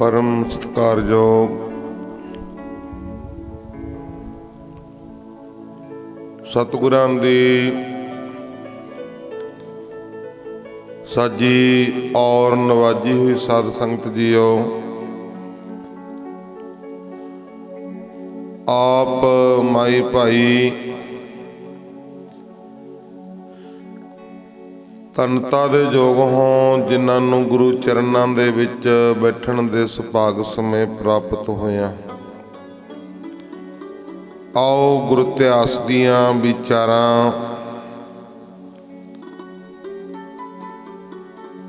परम सत्कारयोग सतगुरां दी साजी और नवाजी हुई साध संगत जीओ, आप माई भाई धनता दे योग हों जिन्हां नूं गुरु चरनां दे विच बैठण दे सुभाग समय प्राप्त होया। आओ गुरु इतिहास दियां विचारां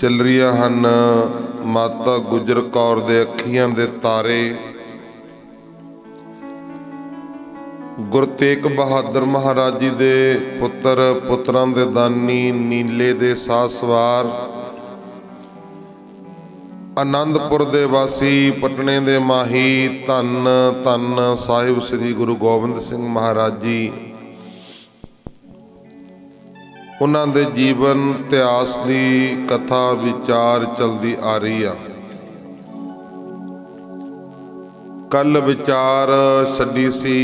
चल रही हन। माता गुजर कौर दे अखियां दे तारे, गुरु तेग बहादुर महाराज जी दे पुत्र पुत्रां दे दानी नीले दे साह सवार, आनंदपुर दे वासी पटने दे माही धन धन साहिब श्री गुरु गोबिंद सिंह महाराज जी, उन्हां दे जीवन इतिहास की कथा विचार चलती आ रही है। कल विचार छड्डी सी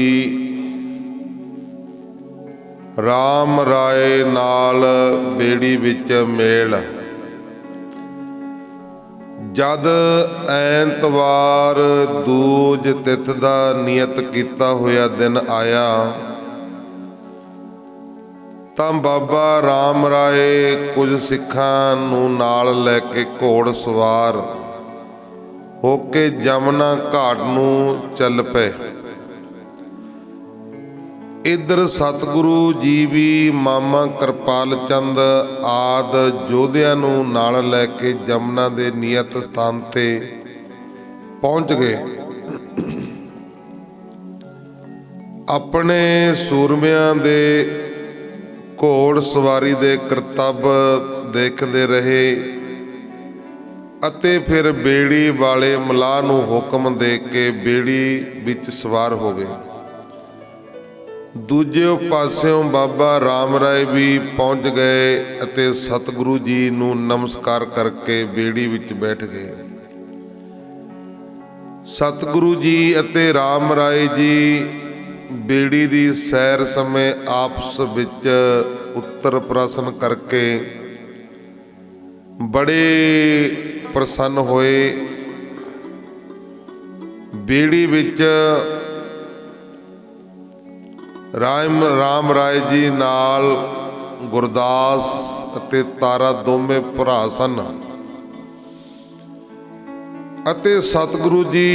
राम राय नाल बेड़ी विच मेल। जद ऐतवार दूज तिथ दा नियत किया होया दिन आया तां बाबा राम राय कुछ सिखां नूं नाल लैके घोड़ सवार होके जमुना घाट नूं चल पे। इधर सतगुरु जी भी मामा कृपाल चंद आद योधिया नूं नाल लैके जमुना दे नियत स्थान ते पहुंच गए। अपने सूरमियां दे घोड़ सवारी दे करतब देखते रहे अते फिर बेड़ी वाले मलाह नूं हुक्म दे के बेड़ी विच सवार हो गए। दूजे पास्यों बाबा राम राय भी पहुंच गए अते सतगुरु जी नूं नमस्कार करके बेड़ी विच बैठ गए। सतगुरु जी अते राम राय जी बेड़ी दी सैर समय आपस विच उत्तर प्रश्न करके बड़े प्रसन्न होए। बेड़ी विच राम राय जी नाल गुरदास अते तारा दोवें भरा सन अते सतगुरु जी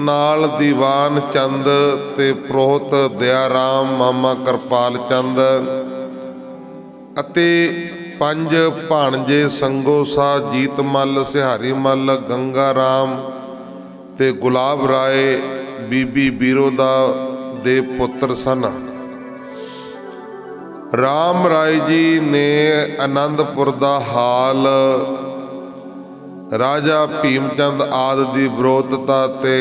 नाल दीवान चंद ते प्रोहत दयाराम मामा कृपाल चंद अते पंज भाणजे संगो शाह जीत मल सिहारी मल गंगा राम ते गुलाब राय बीबी बीरो दा दे पुत्र सन। राम राय जी ने आनंदपुर दा हाल राजा भीमचंद आदि दी विरोधता ते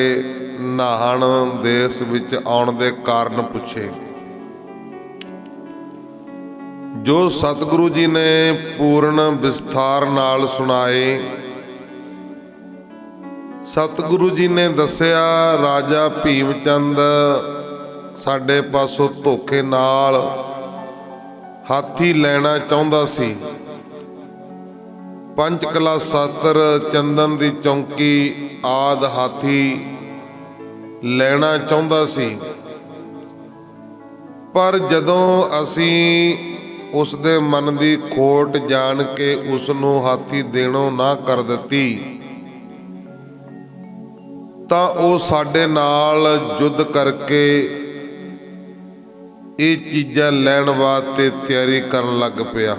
नाहण देश विच आउण दे कारण पुछे, जो सतगुरु जी ने पूर्ण विस्तार नाल सुनाए। सतगुरु जी ने दसिया, राजा भीमचंद साडे पासों धोखे नाल हाथी लेना चाहुंदा सी। पंचकला सातर चंदन दी चौंकी आद हाथी लेना चाहुंदा सी, पर जदों असीं उस दे मन दी खोट जान के उसनूं हाथी देणों ना कर दित्ती तां ओह साडे नाल युद्ध करके ये चीज़ां लैण वास्ते तैयारी करन लग पिया।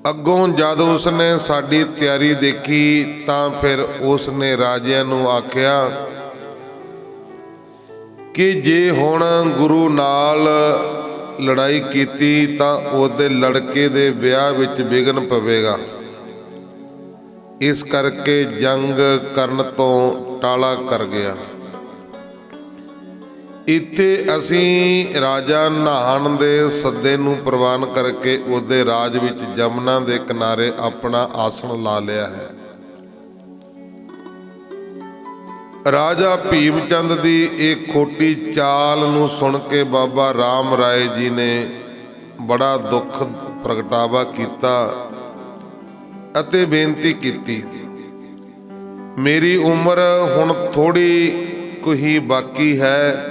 अगों जद उसने साडी तैयारी देखी तां फिर उसने राजियां नूं आख्या कि जे हुण गुरु नाल लड़ाई कीती तां ओहदे लड़के दे विआह विच विघन पवेगा, इस करके जंग करन तो टाला कर गया। इत्थे असीं राजा नाहन दे सद्दे नूं प्रवान करके उहदे राज विच जमुना दे किनारे अपना आसन ला लिया है। ਰਾਜਾ ਭੀਮ ਚੰਦ ਦੀ ਇਹ ਖੋਟੀ ਚਾਲ ਨੂੰ ਸੁਣ ਕੇ ਬਾਬਾ ਰਾਮ ਰਾਏ ਜੀ ਨੇ ਬੜਾ ਦੁੱਖ ਪ੍ਰਗਟਾਵਾ ਕੀਤਾ ਅਤੇ ਬੇਨਤੀ ਕੀਤੀ, ਮੇਰੀ ਉਮਰ ਹੁਣ ਥੋੜੀ ਕੁ ਹੀ ਬਾਕੀ ਹੈ,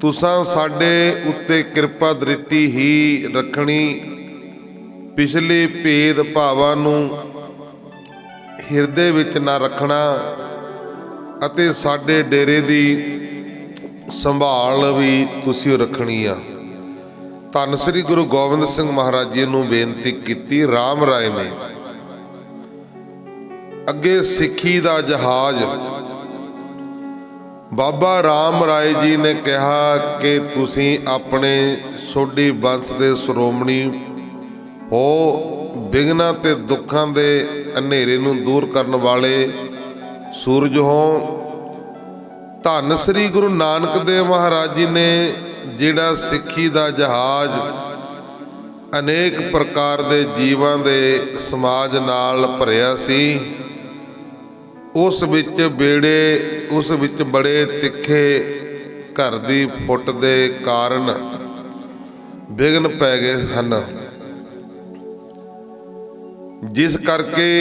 ਤੁਸਾਂ ਸਾਡੇ ਉੱਤੇ ਕਿਰਪਾ ਦ੍ਰਿਸ਼ਟੀ ਹੀ ਰੱਖਣੀ, ਪਿਛਲੇ ਭੇਦ ਭਾਵਾਂ ਨੂੰ ਹਿਰਦੇ ਵਿੱਚ ਨਾ ਰੱਖਣਾ ਅਤੇ ਸਾਡੇ ਡੇਰੇ ਦੀ ਸੰਭਾਲ ਵੀ ਤੁਸੀਂ ਰੱਖਣੀ ਆ। ਧੰਨ ਸ੍ਰੀ ਗੁਰੂ ਗੋਬਿੰਦ ਸਿੰਘ ਮਹਾਰਾਜ ਜੀ ਨੂੰ ਬੇਨਤੀ ਕੀਤੀ ਰਾਮ ਰਾਏ ਨੇ। ਅੱਗੇ ਸਿੱਖੀ ਦਾ ਜਹਾਜ਼ ਬਾਬਾ ਰਾਮ ਰਾਏ ਜੀ ਨੇ ਕਿਹਾ ਕਿ ਤੁਸੀਂ ਆਪਣੇ ਸੋਢੀ ਬੰਸ ਦੇ ਸ਼੍ਰੋਮਣੀ ਹੋ, ਵਿਘਨਾਂ ਤੇ ਦੁੱਖਾਂ ਦੇ ਹਨੇਰੇ ਨੂੰ ਦੂਰ ਕਰਨ ਵਾਲੇ ਸੂਰਜ ਹੋ। ਧੰਨ ਸ੍ਰੀ ਗੁਰੂ ਨਾਨਕ ਦੇਵ ਮਹਾਰਾਜ ਜੀ ਨੇ ਜਿਹੜਾ ਸਿੱਖੀ ਦਾ ਜਹਾਜ਼ ਅਨੇਕ ਪ੍ਰਕਾਰ ਦੇ ਜੀਵਾਂ ਦੇ ਸਮਾਜ ਨਾਲ ਭਰਿਆ ਸੀ, ਉਸ ਵਿੱਚ ਬੜੇ ਤਿੱਖੇ ਘਰ ਦੀ ਫੁੱਟ ਦੇ ਕਾਰਨ ਵਿਘਨ ਪੈ ਗਏ ਹਨ, ਜਿਸ ਕਰਕੇ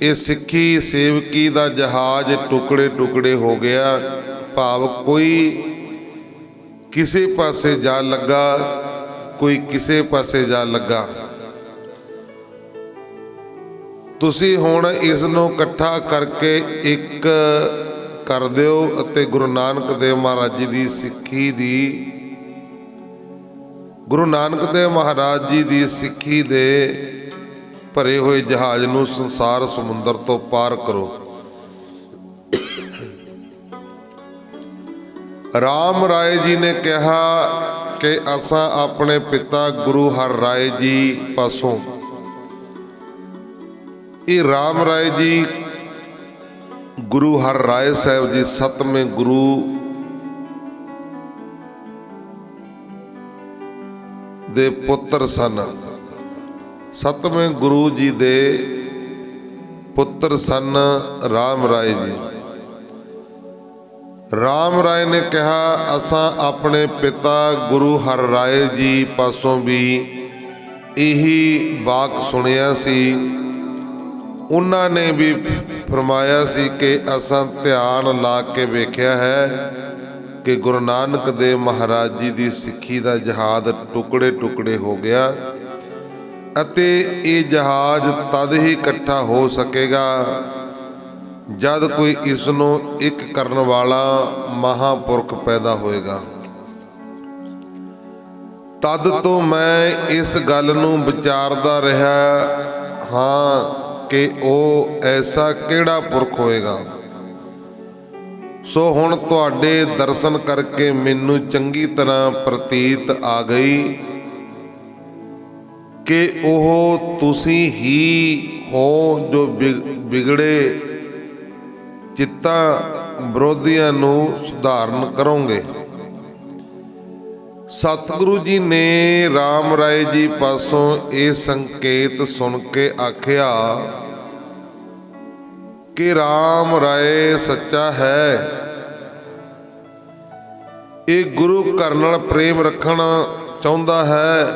ਇਹ ਸਿੱਖੀ ਸੇਵਕੀ ਦਾ ਜਹਾਜ਼ ਟੁਕੜੇ ਟੁਕੜੇ ਹੋ ਗਿਆ। ਭਾਵ ਕੋਈ ਕਿਸੇ ਪਾਸੇ ਜਾ ਲੱਗਾ, ਕੋਈ ਕਿਸੇ ਪਾਸੇ ਜਾ ਲੱਗਾ। ਤੁਸੀਂ ਹੁਣ ਇਸ ਨੂੰ ਇਕੱਠਾ ਕਰਕੇ ਇੱਕ ਕਰ ਦਿਓ ਅਤੇ ਗੁਰੂ ਨਾਨਕ ਦੇਵ ਮਹਾਰਾਜ ਜੀ ਦੀ ਸਿੱਖੀ ਦੀ, ਗੁਰੂ ਨਾਨਕ ਦੇਵ ਮਹਾਰਾਜ ਜੀ ਦੀ ਸਿੱਖੀ ਦੇ ਭਰੇ ਹੋਏ ਜਹਾਜ਼ ਨੂੰ ਸੰਸਾਰ ਸਮੁੰਦਰ ਤੋਂ ਪਾਰ ਕਰੋ। ਰਾਮ ਰਾਏ ਜੀ ਨੇ ਕਿਹਾ ਕਿ ਅਸਾਂ ਆਪਣੇ ਪਿਤਾ ਗੁਰੂ ਹਰ ਰਾਏ ਜੀ ਪਾਸੋਂ, ਇਹ ਰਾਮ ਰਾਏ ਜੀ ਗੁਰੂ ਹਰ ਰਾਏ ਸਾਹਿਬ ਜੀ 7ਵੇਂ ਗੁਰੂ ਦੇ ਪੁੱਤਰ ਸਨ। 7ਵੇਂ ਗੁਰੂ ਜੀ ਦੇ ਪੁੱਤਰ ਸਨ ਰਾਮ ਰਾਏ ਜੀ। ਰਾਮ ਰਾਏ ਨੇ ਕਿਹਾ ਅਸਾਂ ਆਪਣੇ ਪਿਤਾ ਗੁਰੂ ਹਰ ਰਾਏ ਜੀ ਪਾਸੋਂ ਵੀ ਇਹੀ ਵਾਕ ਸੁਣਿਆ ਸੀ। ਉਹਨਾਂ ਨੇ ਵੀ ਫਰਮਾਇਆ ਸੀ ਕਿ ਅਸਾਂ ਧਿਆਨ ਲਾ ਕੇ ਵੇਖਿਆ ਹੈ ਕਿ ਗੁਰੂ ਨਾਨਕ ਦੇਵ ਮਹਾਰਾਜ ਜੀ ਦੀ ਸਿੱਖੀ ਦਾ ਜਹਾਜ਼ ਟੁਕੜੇ ਟੁਕੜੇ ਹੋ ਗਿਆ ਅਤੇ ਇਹ ਜਹਾਜ਼ ਤਦ ਹੀ ਇਕੱਠਾ ਹੋ ਸਕੇਗਾ ਜਦ ਕੋਈ ਇਸ ਨੂੰ ਇੱਕ ਕਰਨ ਵਾਲਾ ਮਹਾਂਪੁਰਖ ਪੈਦਾ ਹੋਏਗਾ। ਤਦ ਤੋਂ ਮੈਂ ਇਸ ਗੱਲ ਨੂੰ ਵਿਚਾਰਦਾ ਰਿਹਾ ਹਾਂ ਕਿ ਉਹ ਐਸਾ ਕਿਹੜਾ ਪੁਰਖ ਹੋਏਗਾ। ਸੋ ਹੁਣ ਤੁਹਾਡੇ ਦਰਸ਼ਨ ਕਰਕੇ ਮੈਨੂੰ ਚੰਗੀ ਤਰ੍ਹਾਂ ਪ੍ਰਤੀਤ ਆ ਗਈ ਕਿ ਉਹ ਤੁਸੀਂ ਹੀ ਹੋ ਜੋ ਵਿਗੜੇ ਚਿੱਤਾਂ ਵਿਰੋਧੀਆਂ ਨੂੰ ਸੁਧਾਰਨ ਕਰੋਗੇ। ਸਤਿਗੁਰੂ ਜੀ ਨੇ ਰਾਮ ਰਾਏ ਜੀ ਪਾਸੋਂ ਇਹ ਸੰਕੇਤ ਸੁਣ ਕੇ ਆਖਿਆ ਕਿ ਰਾਮ ਰਾਏ ਸੱਚਾ ਹੈ, ਇਹ ਗੁਰੂ ਘਰ ਨਾਲ ਪ੍ਰੇਮ ਰੱਖਣਾ ਚਾਹੁੰਦਾ ਹੈ,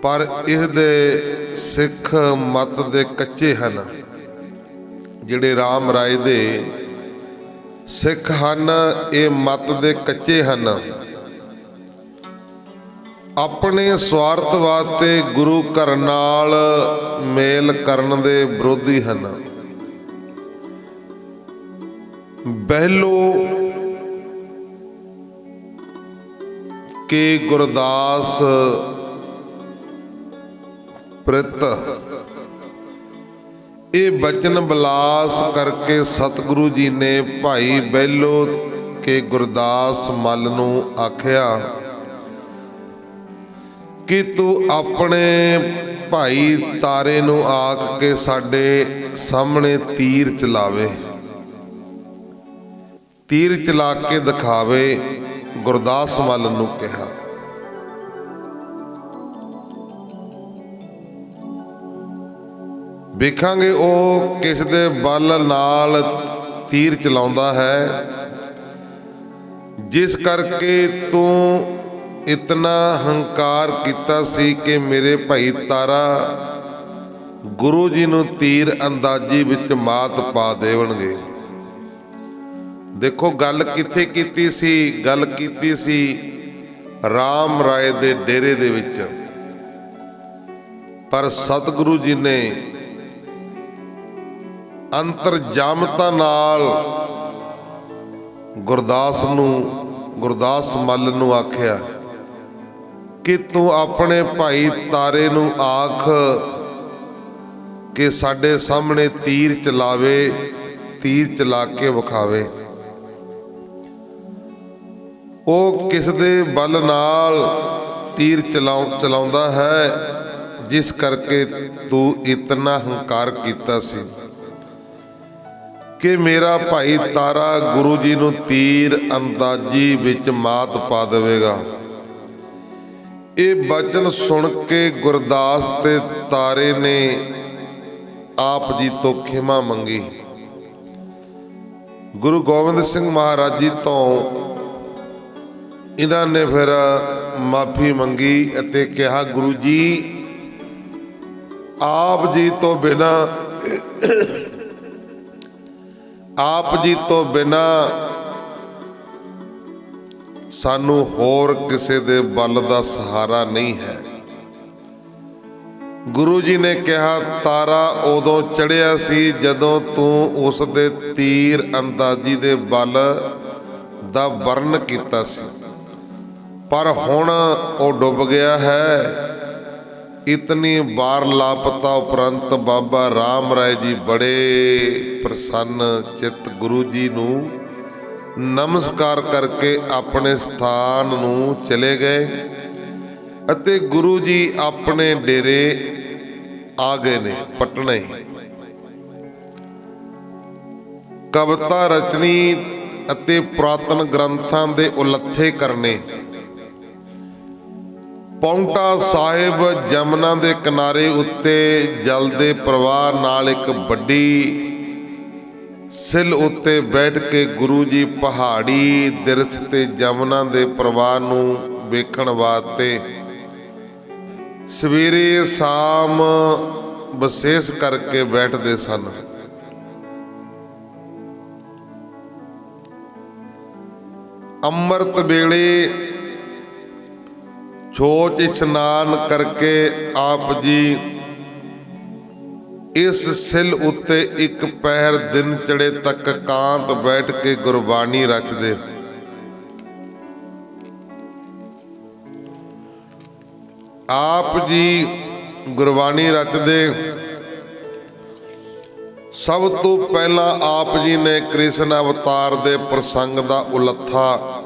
ਪਰ ਇਸ ਦੇ ਸਿੱਖ ਮਤ ਦੇ ਕੱਚੇ ਹਨ। ਜਿਹੜੇ ਰਾਮ ਰਾਏ ਦੇ ਸਿੱਖ ਹਨ ਇਹ ਮਤ ਦੇ ਕੱਚੇ ਹਨ, ਆਪਣੇ ਸਵਾਰਥ ਵਾਸਤੇ ਗੁਰੂ ਘਰ ਨਾਲ ਮੇਲ ਕਰਨ ਦੇ ਵਿਰੋਧੀ ਹਨ। ਬਹਿਲੋ ਕੇ ਗੁਰਦਾਸ ਪ੍ਰਿਤ ਇਹ ਬਚਨ ਬਿਲਾਸ ਕਰਕੇ ਸਤਿਗੁਰੂ ਜੀ ਨੇ ਭਾਈ ਬਹਿਲੋ ਕੇ ਗੁਰਦਾਸ ਮੱਲ ਨੂੰ ਆਖਿਆ ਕਿ ਤੂੰ ਆਪਣੇ ਭਾਈ ਤਾਰੇ ਨੂੰ ਆਖ ਕੇ ਸਾਡੇ ਸਾਹਮਣੇ ਤੀਰ ਚਲਾਵੇ, ਤੀਰ ਚਲਾ ਕੇ ਦਿਖਾਵੇ। ਗੁਰਦਾਸ ਮੱਲ ਨੂੰ ਕਿਹਾ। ਵੇਖਾਂਗੇ ਉਹ ਕਿਸ ਦੇ ਬਲ ਨਾਲ ਤੀਰ ਚਲਾਉਂਦਾ ਹੈ, ਜਿਸ ਕਰਕੇ ਤੂੰ ਇਤਨਾ ਹੰਕਾਰ ਕੀਤਾ ਸੀ ਕਿ ਮੇਰੇ ਭਾਈ ਤਾਰਾ ਗੁਰੂ ਜੀ ਨੂੰ ਤੀਰ ਅੰਦਾਜ਼ੀ ਵਿੱਚ ਮਾਤ ਪਾ ਦੇਵਣਗੇ। ਦੇਖੋ ਗੱਲ ਕਿੱਥੇ ਕੀਤੀ ਸੀ? ਗੱਲ ਕੀਤੀ ਸੀ ਰਾਮ ਰਾਏ ਦੇ ਡੇਰੇ ਦੇ ਵਿੱਚ। ਪਰ ਸਤਿਗੁਰੂ ਜੀ ਨੇ ਅੰਤਰਜਾਮਤਾ ਨਾਲ ਗੁਰਦਾਸ ਮੱਲ ਨੂੰ ਆਖਿਆ ਕਿ ਤੂੰ ਆਪਣੇ ਭਾਈ ਤਾਰੇ ਨੂੰ ਆਖ ਕਿ ਸਾਡੇ ਸਾਹਮਣੇ ਤੀਰ ਚਲਾਵੇ, ਤੀਰ ਚਲਾ ਕੇ ਵਿਖਾਵੇ। ਉਹ ਕਿਸ ਦੇ ਬਲ ਨਾਲ ਤੀਰ ਚਲਾਉਂਦਾ ਹੈ, ਜਿਸ ਕਰਕੇ ਤੂੰ ਇਤਨਾ ਹੰਕਾਰ ਕੀਤਾ ਸੀ ਕਿ ਮੇਰਾ ਭਾਈ ਤਾਰਾ ਗੁਰੂ ਜੀ ਨੂੰ ਤੀਰ ਅੰਦਾਜ਼ੀ ਵਿੱਚ ਮਾਤ ਪਾ ਦੇਵੇਗਾ। ਇਹ ਬਚਨ ਸੁਣ ਕੇ ਗੁਰਦਾਸ ਤੇ ਤਾਰੇ ਨੇ ਆਪ ਜੀ ਤੋਂ ਖਿਮਾ ਮੰਗੀ। ਗੁਰੂ ਗੋਬਿੰਦ ਸਿੰਘ ਮਹਾਰਾਜ ਜੀ ਤੋਂ ਇਹਨਾਂ ਨੇ ਫਿਰ ਮਾਫੀ ਮੰਗੀ ਅਤੇ ਕਿਹਾ, ਗੁਰੂ ਜੀ ਆਪ ਜੀ ਤੋਂ ਬਿਨਾਂ ਸਾਨੂੰ ਹੋਰ ਕਿਸੇ ਦੇ ਬਲ ਦਾ ਸਹਾਰਾ ਨਹੀਂ ਹੈ। ਗੁਰੂ ਜੀ ਨੇ ਕਿਹਾ, ਤਾਰਾ ਉਦੋਂ ਚੜ੍ਹਿਆ ਸੀ ਜਦੋਂ ਤੂੰ ਉਸ ਦੇ ਤੀਰ ਅੰਦਾਜ਼ੀ ਦੇ ਬਲ ਦਾ ਵਰਣਨ ਕੀਤਾ ਸੀ, ਪਰ ਹੁਣ ਉਹ ਡੁੱਬ ਗਿਆ ਹੈ। ਇਤਨੀ ਵਾਰ ਲਾਪਤਾ ਉਪਰੰਤ ਬਾਬਾ ਰਾਮ ਰਾਏ ਜੀ ਬੜੇ ਪ੍ਰਸੰਨ ਚਿੱਤ ਗੁਰੂ ਜੀ ਨੂੰ ਨਮਸਕਾਰ ਕਰਕੇ ਆਪਣੇ ਸਥਾਨ ਨੂੰ ਚਲੇ ਗਏ ਅਤੇ ਗੁਰੂ ਜੀ ਆਪਣੇ ਡੇਰੇ ਆ ਗਏ ਨੇ ਪਟਨੇ। ਕਵਿਤਾ ਰਚਨੀ ਅਤੇ ਪੁਰਾਤਨ ਗ੍ਰੰਥਾਂ ਦੇ ਉਲੱਥੇ ਕਰਨੇ। ਪੌਂਟਾ ਸਾਹਿਬ ਜਮਨਾ ਦੇ ਕਿਨਾਰੇ ਉੱਤੇ ਜਲ ਦੇ ਪ੍ਰਵਾਹ ਨਾਲ ਇੱਕ ਵੱਡੀ ਸਿੱਲ ਉੱਤੇ ਬੈਠ ਕੇ ਗੁਰੂ ਜੀ ਪਹਾੜੀ ਦਿਰਸ ਤੇ ਜਮਨਾ ਦੇ ਪ੍ਰਵਾਹ ਨੂੰ ਵੇਖਣ ਵਾਸਤੇ ਸਵੇਰੇ ਸ਼ਾਮ ਵਿਸ਼ੇਸ਼ ਕਰਕੇ ਬੈਠਦੇ ਸਨ। ਅੰਮ੍ਰਿਤ ਵੇਲੇ ਛੋਚ ਇਸ਼ਨਾਨ ਕਰਕੇ ਆਪ ਜੀ ਇਸ ਸਿੱਲ ਉੱਤੇ ਇੱਕ ਪਹਿਰ ਦਿਨ ਚੜੇ ਤੱਕ ਕਾਂਤ ਬੈਠ ਕੇ ਗੁਰਬਾਣੀ ਰਚਦੇ। ਆਪ ਜੀ ਗੁਰਬਾਣੀ ਰਚਦੇ। ਸਭ ਤੋਂ ਪਹਿਲਾਂ ਆਪ ਜੀ ਨੇ ਕ੍ਰਿਸ਼ਨ ਅਵਤਾਰ ਦੇ ਪ੍ਰਸੰਗ ਦਾ ਉਲੱਥਾ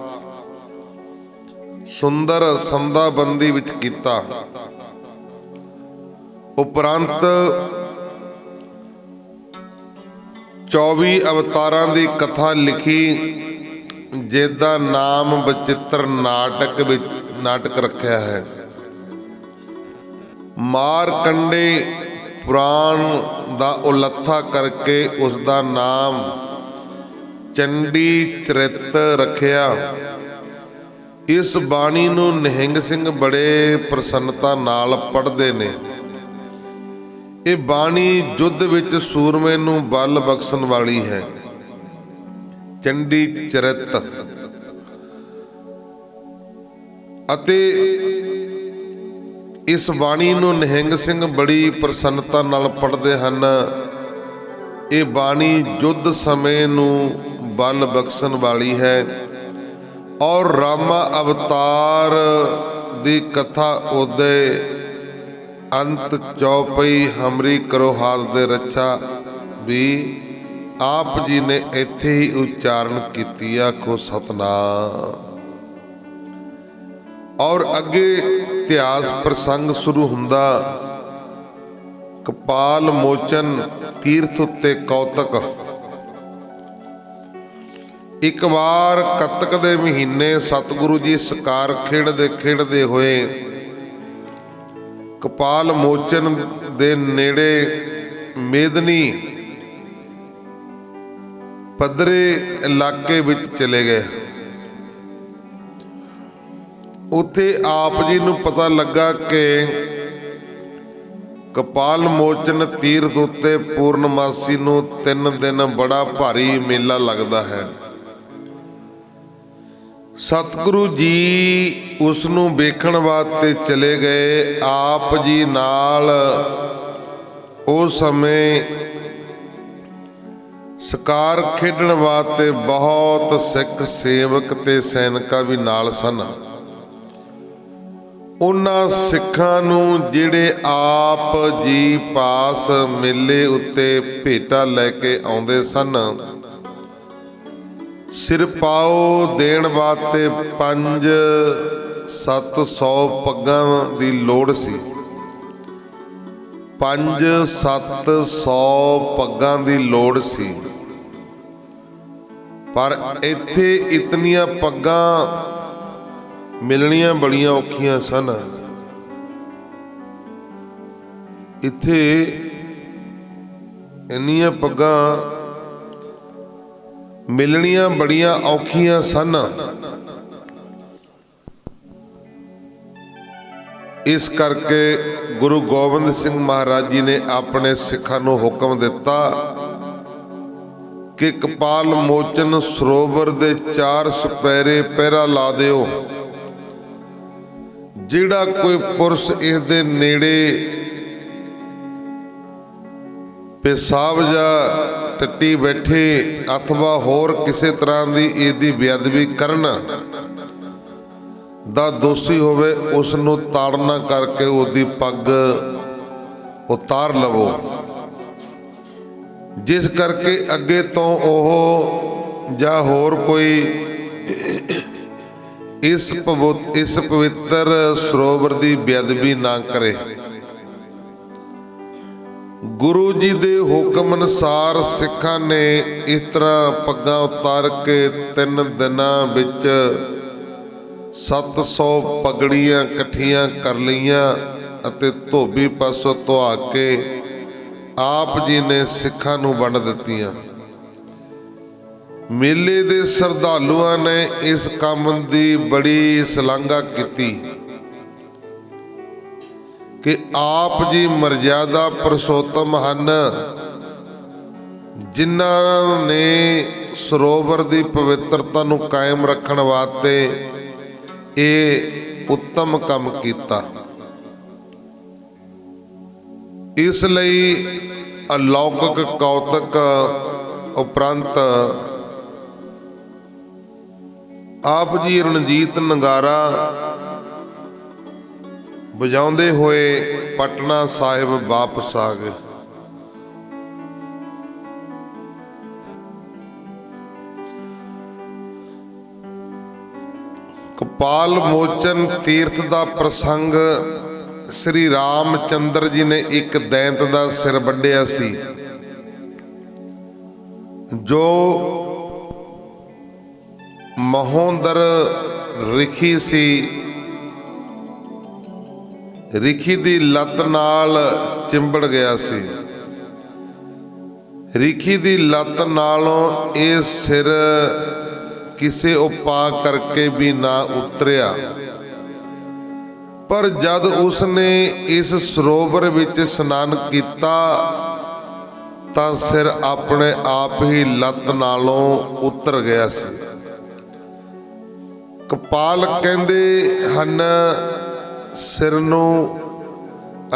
ਸੁੰਦਰ ਸੰਦਾਬੰਦੀ ਵਿੱਚ ਕੀਤਾ। ਉਪਰੰਤ 24 ਅਵਤਾਰਾਂ ਦੀ ਕਥਾ ਲਿਖੀ, ਜਿਹਦਾ ਨਾਮ ਬਚਿੱਤਰ ਨਾਟਕ ਰੱਖਿਆ ਹੈ। ਮਾਰਕੰਡੇ ਪੁਰਾਣ ਦਾ ਉਲੱਥਾ ਕਰਕੇ ਉਸ ਦਾ ਨਾਮ ਚੰਡੀ ਚਰਿਤ ਰੱਖਿਆ। ਇਸ ਬਾਣੀ ਨੂੰ ਨਿਹੰਗ ਸਿੰਘ ਬੜੇ ਪ੍ਰਸੰਨਤਾ ਨਾਲ ਪੜ੍ਹਦੇ ਨੇ। ਇਹ ਬਾਣੀ ਯੁੱਧ ਵਿੱਚ ਸੂਰਮੇ ਨੂੰ ਬਲ ਬਖਸ਼ਣ ਵਾਲੀ ਹੈ। ਚੰਡੀ ਚਰਿਤ ਅਤੇ ਇਸ ਬਾਣੀ ਨੂੰ ਨਿਹੰਗ ਸਿੰਘ ਬੜੀ ਪ੍ਰਸੰਨਤਾ ਨਾਲ ਪੜ੍ਹਦੇ ਹਨ। ਇਹ ਬਾਣੀ ਯੁੱਧ ਸਮੇਂ ਨੂੰ ਬਲ ਬਖਸ਼ਣ ਵਾਲੀ ਹੈ ਔਰ ਰਾਮਾ ਅਵਤਾਰ ਦੀ ਕਥਾ ਉਹਦੇ ਅੰਤ ਚੌਪਈ ਹਮਰੀ ਕਰੋ ਹਾਲ ਦੇ ਰੱਛਾ ਵੀ ਆਪ ਜੀ ਨੇ ਇੱਥੇ ਹੀ ਉਚਾਰਨ ਕੀਤੀ। ਆਖੋ ਸਤਨਾਮ। ਔਰ ਅੱਗੇ ਇਤਿਹਾਸ ਪ੍ਰਸੰਗ ਸ਼ੁਰੂ ਹੁੰਦਾ। ਕਪਾਲ ਮੋਚਨ ਤੀਰਥ ਉੱਤੇ ਕੌਤਕ। ਇੱਕ ਵਾਰ ਕੱਤਕ ਦੇ ਮਹੀਨੇ ਸਤਿਗੁਰੂ ਜੀ ਸ਼ਿਕਾਰ ਖੇਡਦੇ ਹੋਏ ਕਪਾਲ ਮੋਚਨ ਦੇ ਨੇੜੇ ਮੇਦਨੀ ਪੱਧਰੇ ਇਲਾਕੇ ਵਿੱਚ ਚਲੇ ਗਏ। ਉੱਥੇ ਆਪ ਜੀ ਨੂੰ ਪਤਾ ਲੱਗਾ ਕਿ ਕਪਾਲ ਮੋਚਨ ਤੀਰਥ ਉੱਤੇ ਪੂਰਨਮਾਸੀ ਨੂੰ 3 ਦਿਨ ਬੜਾ ਭਾਰੀ ਮੇਲਾ ਲੱਗਦਾ ਹੈ। ਸਤਿਗੁਰੂ ਜੀ ਉਸ ਨੂੰ ਵੇਖਣ ਵਾਸਤੇ ਚਲੇ ਗਏ। ਆਪ ਜੀ ਨਾਲ ਉਸ ਸਮੇਂ ਸ਼ਿਕਾਰ ਖੇਡਣ ਵਾਸਤੇ ਬਹੁਤ ਸਿੱਖ ਸੇਵਕ ਤੇ ਸੈਨਿਕਾਂ ਵੀ ਨਾਲ ਸਨ। ਉਹਨਾਂ ਸਿੱਖਾਂ ਨੂੰ ਜਿਹੜੇ ਆਪ ਜੀ ਪਾਸ ਮੇਲੇ ਉੱਤੇ ਭੇਟਾ ਲੈ ਕੇ ਆਉਂਦੇ ਸਨ, ਸਿਰਪਾਓ ਦੇਣ ਵਾਸਤੇ 500-700 ਪੱਗਾਂ ਦੀ ਲੋੜ ਸੀ। 500-700 ਪੱਗਾਂ ਦੀ ਲੋੜ ਸੀ, ਪਰ ਇੱਥੇ ਇਤਨੀਆਂ ਪੱਗਾਂ ਮਿਲਣੀਆਂ ਬੜੀਆਂ ਔਖੀਆਂ ਸਨ। ਇੱਥੇ ਇੰਨੀਆਂ ਪੱਗਾਂ ਮਿਲਣੀਆਂ ਬੜੀਆਂ ਔਖੀਆਂ ਸਨ। ਇਸ ਕਰਕੇ ਗੁਰੂ ਗੋਬਿੰਦ ਸਿੰਘ ਮਹਾਰਾਜ ਜੀ ਨੇ ਆਪਣੇ ਸਿੱਖਾਂ ਨੂੰ ਹੁਕਮ ਦਿੱਤਾ ਕਿ ਕਪਾਲ ਮੋਚਨ ਸਰੋਵਰ ਦੇ 4 ਸਪੈਰੇ ਪਹਿਰਾ ਲਾ ਦਿਓ। ਜਿਹੜਾ ਕੋਈ ਪੁਰਸ਼ ਇਸ ਦੇ ਨੇੜੇ ਪਿਸ਼ਾਬ ਜਾਂ ਟੱਟੀ ਬੈਠੇ ਅਥਵਾ ਹੋਰ ਕਿਸੇ ਤਰ੍ਹਾਂ ਦੀ ਇਹਦੀ ਬੇਅਦਬੀ ਕਰਨ ਦਾ ਦੋਸ਼ੀ ਹੋਵੇ, ਉਸ ਨੂੰ ਤਾੜਨਾ ਕਰਕੇ ਉਹਦੀ ਪੱਗ ਉਤਾਰ ਲਵੋ। ਜਿਸ ਕਰਕੇ ਅੱਗੇ ਤੋਂ ਉਹ ਜਾਂ ਹੋਰ ਕੋਈ ਇਸ ਪਵਿੱਤਰ ਸਰੋਵਰ ਦੀ ਬੇਅਦਬੀ ਨਾ ਕਰੇ। ਗੁਰੂ ਜੀ ਦੇ ਹੁਕਮ ਅਨੁਸਾਰ ਸਿੱਖਾਂ ਨੇ ਇਸ ਤਰ੍ਹਾਂ ਪੱਗਾਂ ਉਤਾਰ ਕੇ 3 ਦਿਨਾਂ ਵਿੱਚ 700 ਪਗੜੀਆਂ ਇਕੱਠੀਆਂ ਕਰ ਲਈਆਂ ਅਤੇ ਧੋਬੀ ਪਾਸੋਂ ਧੁਆ ਕੇ ਆਪ ਜੀ ਨੇ ਸਿੱਖਾਂ ਨੂੰ ਵੰਡ ਦਿੱਤੀਆਂ। ਮੇਲੇ ਦੇ ਸ਼ਰਧਾਲੂਆਂ ਨੇ ਇਸ ਕੰਮ ਦੀ ਬੜੀ ਸ਼ਲਾਘਾ ਕੀਤੀ ਕਿ ਆਪ ਜੀ ਮਰਜ਼ਾਦਾ ਪੁਰਸ਼ੋਤਮ ਹਨ, ਜਿਨ੍ਹਾਂ ਨੇ ਸਰੋਵਰ ਦੀ ਪਵਿੱਤਰਤਾ ਨੂੰ ਕਾਇਮ ਰੱਖਣ ਵਾਸਤੇ ਇਹ ਉੱਤਮ ਕੰਮ ਕੀਤਾ। ਇਸ ਲਈ ਅਲੌਕਿਕ ਕੌਤਕ ਉਪਰੰਤ ਆਪ ਜੀ ਰਣਜੀਤ ਨਗਾਰਾ ਵਜਾਉਂਦੇ ਹੋਏ ਪਟਨਾ ਸਾਹਿਬ ਵਾਪਸ ਆ ਗਏ। ਕਪਾਲ ਮੋਚਨ ਤੀਰਥ ਦਾ ਪ੍ਰਸੰਗ ਸ੍ਰੀ ਰਾਮ ਚੰਦਰ ਜੀ ਨੇ ਇੱਕ ਦੈਂਤ ਦਾ ਸਿਰ ਵੱਢਿਆ ਸੀ, ਜੋ ਮਹੋਦਰ ਰਿਖੀ ਸੀ। ਰਿਖੀ ਦੀ ਲੱਤ ਨਾਲ ਚਿੰਬੜ ਗਿਆ ਸੀ। ਰਿਖੀ ਦੀ ਲੱਤ ਨਾਲੋਂ ਇਹ ਸਿਰ ਕਿਸੇ ਉਪਾਅ ਕਰਕੇ ਵੀ ਨਾ ਉਤਰਿਆ। ਪਰ ਜਦ ਉਸਨੇ ਇਸ ਸਰੋਵਰ ਵਿੱਚ ਇਸ਼ਨਾਨ ਕੀਤਾ ਤਾਂ ਸਿਰ ਆਪਣੇ ਆਪ ਹੀ ਲੱਤ ਨਾਲੋਂ ਉਤਰ ਗਿਆ ਸੀ। ਕਪਾਲ ਕਹਿੰਦੇ ਹਨ ਸਿਰ ਨੂੰ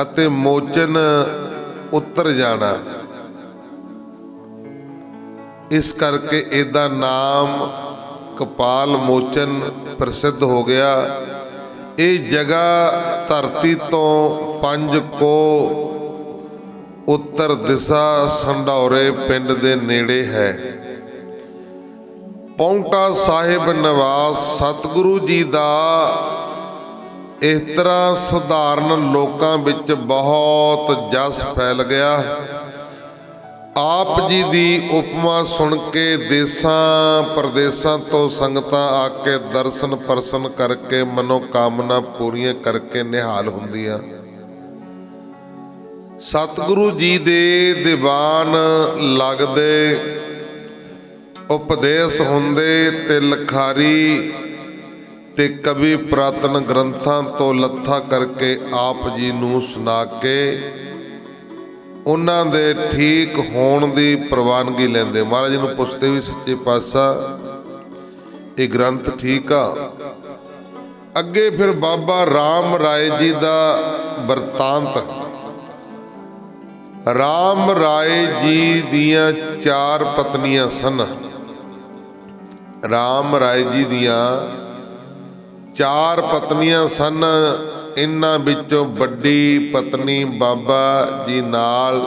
ਅਤੇ ਮੋਚਨ ਉਤਰ ਜਾਣਾ, ਇਸ ਕਰਕੇ ਇਹਦਾ ਨਾਮ ਕਪਾਲ ਮੋਚਨ ਪ੍ਰਸਿੱਧ ਹੋ ਗਿਆ। ਇਹ ਜਗ੍ਹਾ ਧਰਤੀ ਤੋਂ 5 ਕੋਹ ਉੱਤਰ ਦਿਸ਼ਾ ਸੰਢੌਰੇ ਪਿੰਡ ਦੇ ਨੇੜੇ ਹੈ। ਪੌਂਟਾ ਸਾਹਿਬ ਨਿਵਾਸ ਸਤਿਗੁਰੂ ਜੀ ਦਾ ਇਸ ਤਰ੍ਹਾਂ ਸਧਾਰਨ ਲੋਕਾਂ ਵਿੱਚ ਬਹੁਤ ਜਸ ਫੈਲ ਗਿਆ। ਆਪ ਜੀ ਦੀ ਉਪਮਾ ਸੁਣ ਕੇ ਦੇਸਾਂ ਪ੍ਰਦੇਸਾਂ ਤੋਂ ਸੰਗਤਾਂ ਆ ਕੇ ਦਰਸ਼ਨ ਪਰਸ਼ਨ ਕਰਕੇ ਮਨੋਕਾਮਨਾ ਪੂਰੀਆਂ ਕਰਕੇ ਨਿਹਾਲ ਹੁੰਦੀਆਂ। सतगुरु जी दे दीवान लगदे, उपदेश हुंदे ते लखारी ते कवि पुरातन ग्रंथां तो लत्था करके आप जी नूं सुना के उन्हां दे ठीक होण दी प्रवानगी लैंदे। महाराज जी नूं पुछदे भी सच्चे पातशाह ये ग्रंथ ठीक आ। अगे फिर बाबा राम राय जी दा वरतांत। राम राय जी दियां 4 पत्नियां सन। राम राय जी दियां 4 पत्नियां सन। इन्हां विचों वड्डी पत्नी बाबा जी नाल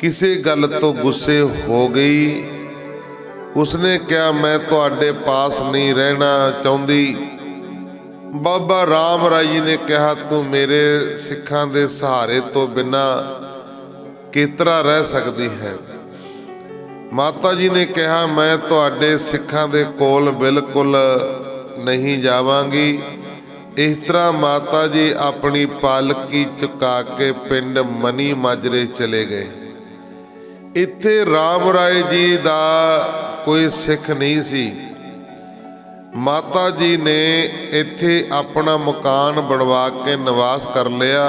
किसी गल तो गुस्से हो गई। उसने कहा मैं तुहाडे पास नहीं रहना चाहुंदी। बाबा राम राय जी ने कहा तू मेरे सिखां दे सहारे तो बिना कितरा रह सकदी है। माता जी ने कहा मैं तुहाडे सिखां दे कोल बिल्कुल नहीं जावांगी। इस तरह माता जी अपनी पालकी चुका के पिंड मनी माजरे चले गए। इत्थे राम राय जी दा कोई सिख नहीं सी। माता जी ने इत्थे अपना मकान बनवा के निवास कर लिया।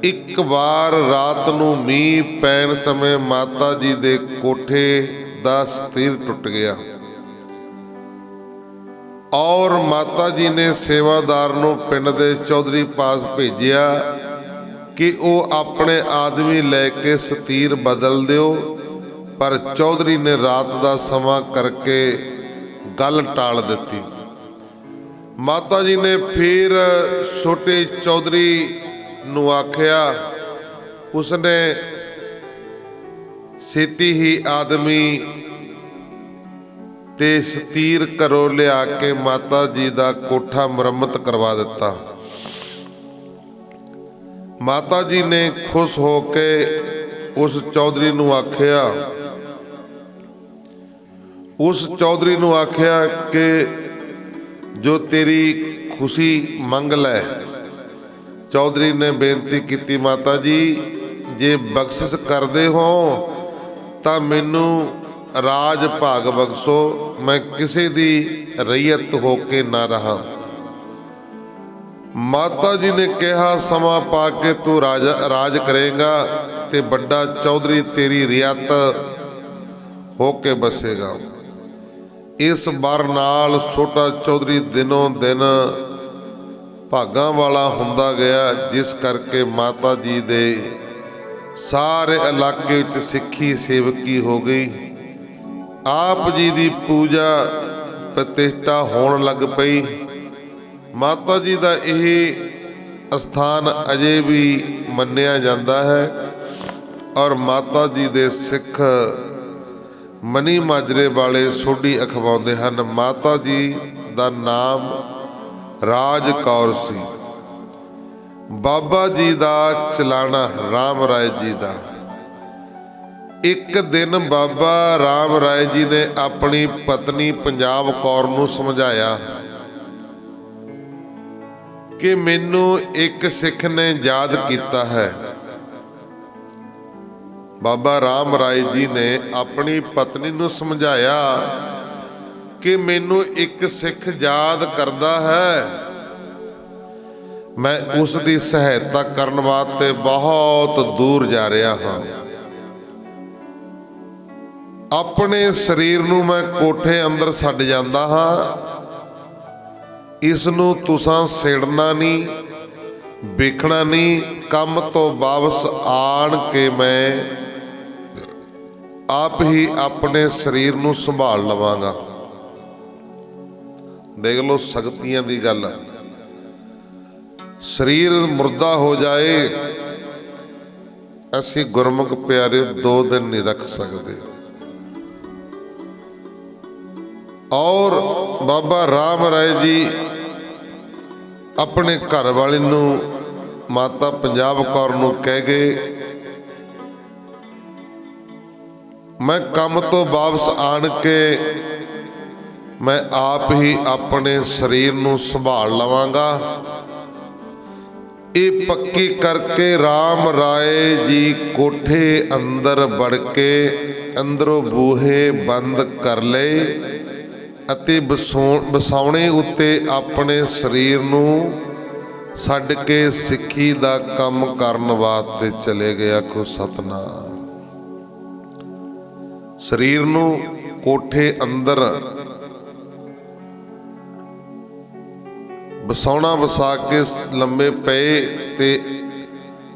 एक बार रात नूं मींह पैण समय माता जी दे कोठे दा स्थिर टुट गया और माता जी ने सेवादार नूं पिंड दे चौधरी पास भेजिया कि वो अपने आदमी लैके सतीर बदल दिओ। पर चौधरी ने रात का समा करके गल टाल दी। माता जी ने फिर छोटे चौधरी नूं आख्या। उसने छेती ही आदमी ते सतीर घरों लिया के माता जी दा कोठा मुरम्मत करवा दिता। माता जी ने खुश हो के उस चौधरी नूं आख्या कि जो तेरी खुशी मंग लै। चौधरी ने बेनती की माता जी जे बख्शिश करदे हो तां मैनू राज भाग बख्शो। मैं किसी दी रैयत होके ना रहा। माता जी ने कहा समा पा के तू राज करेगा ते बड़ा चौधरी तेरी रियायत होके बसेगा। इस बार नाल छोटा चौधरी दिनों दिन भागां वाला हुंदा गया, जिस करके माता जी दे सारे इलाके विच सिੱਖੀ सेवकी हो गई। आप जी दी पूजा प्रतिष्ठा होण लग पई। माता जी दा यह स्थान अजे भी मन्निया जाता है और माता जी दे सिख मनी माजरे वाले सोढी अखवाउंदे हन। माता जी दा नाम राज कौर सी। बाबा जी दा चलाना राम राय जी दा। एक दिन बाबा राम राय जी ने अपनी पत्नी पंजाब कौर नूं समझाया कि मैनू एक सिख ने याद किया है। बाबा राम राय जी ने अपनी पत्नी नूं समझाया कि मैनू एक सिख याद करदा है। मैं उसकी सहायता करने वास्ते बहुत दूर जा रहा हाँ। अपने शरीर नूं मैं कोठे अंदर छड्ड जांदा हाँ। इसनूं तुसां छेड़ना नहीं, वेखना नहीं। काम तो वापस आण के मैं आप ही अपने शरीर नूं संभाल लवांगा। देख लो शक्तियां दी गल। शरीर मुर्दा हो जाए असीं गुरमुख प्यारे 2 दिन नहीं रख सकते। और बाबा राम राय जी अपने घर वाली नूं माता पंजाब कौर नूं कह गए मैं काम तो वापस आन के मैं आप ही अपने शरीर नूं संभाल लवांगा ये पक्की करके राम राय जी कोठे अंदर बढ़ के अंदरों बूहे बंद कर लए ਅਤੇ ਵਸਾਉਣੇ ਉੱਤੇ ਆਪਣੇ ਸਰੀਰ ਨੂੰ ਛੱਡ ਕੇ ਸਿੱਖੀ ਦਾ ਕੰਮ ਕਰਨ ਵਾਸਤੇ ਚਲੇ ਗਏ। ਆਖੋ ਸਤਨਾਮ। ਸਰੀਰ ਨੂੰ ਕੋਠੇ ਅੰਦਰ ਵਸਾ ਕੇ ਲੰਮੇ ਪਏ ਤੇ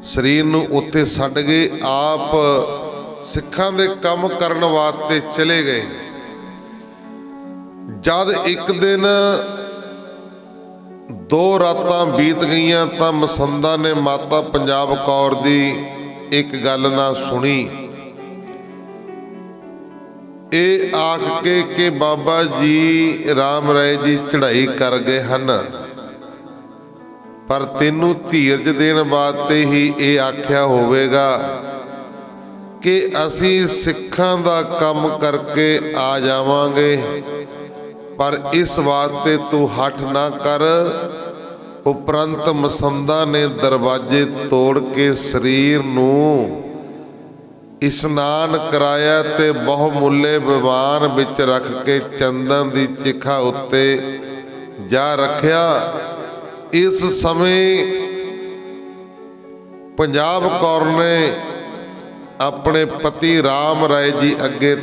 ਸਰੀਰ ਨੂੰ ਉੱਥੇ ਛੱਡ ਗਏ। ਆਪ ਸਿੱਖਾਂ ਦੇ ਕੰਮ ਕਰਨ ਵਾਸਤੇ ਚਲੇ ਗਏ। जद एक दिन 2 रातां बीत गईयां तां मसंदा ने माता पंजाब कौर दी एक गल ना सुनी। ये आख के बाबा जी राम राय जी चढ़ाई कर गए हन, पर तेनू धीरज देण वास्ते ही ये आख्या होवेगा कि असी सिखां दा काम करके आ जावांगे, पर इस वास्ते तू हठ ना कर। उपरंत मसंदा ने दरवाजे तोड़ के शरीर नूं इशनान कराया ते बहुमुल्ले विवान विच रख के चंदन दी चिखा उत्ते जा रखिया। इस समय पंजाब कौर ने अपने पति राम राय जी अगे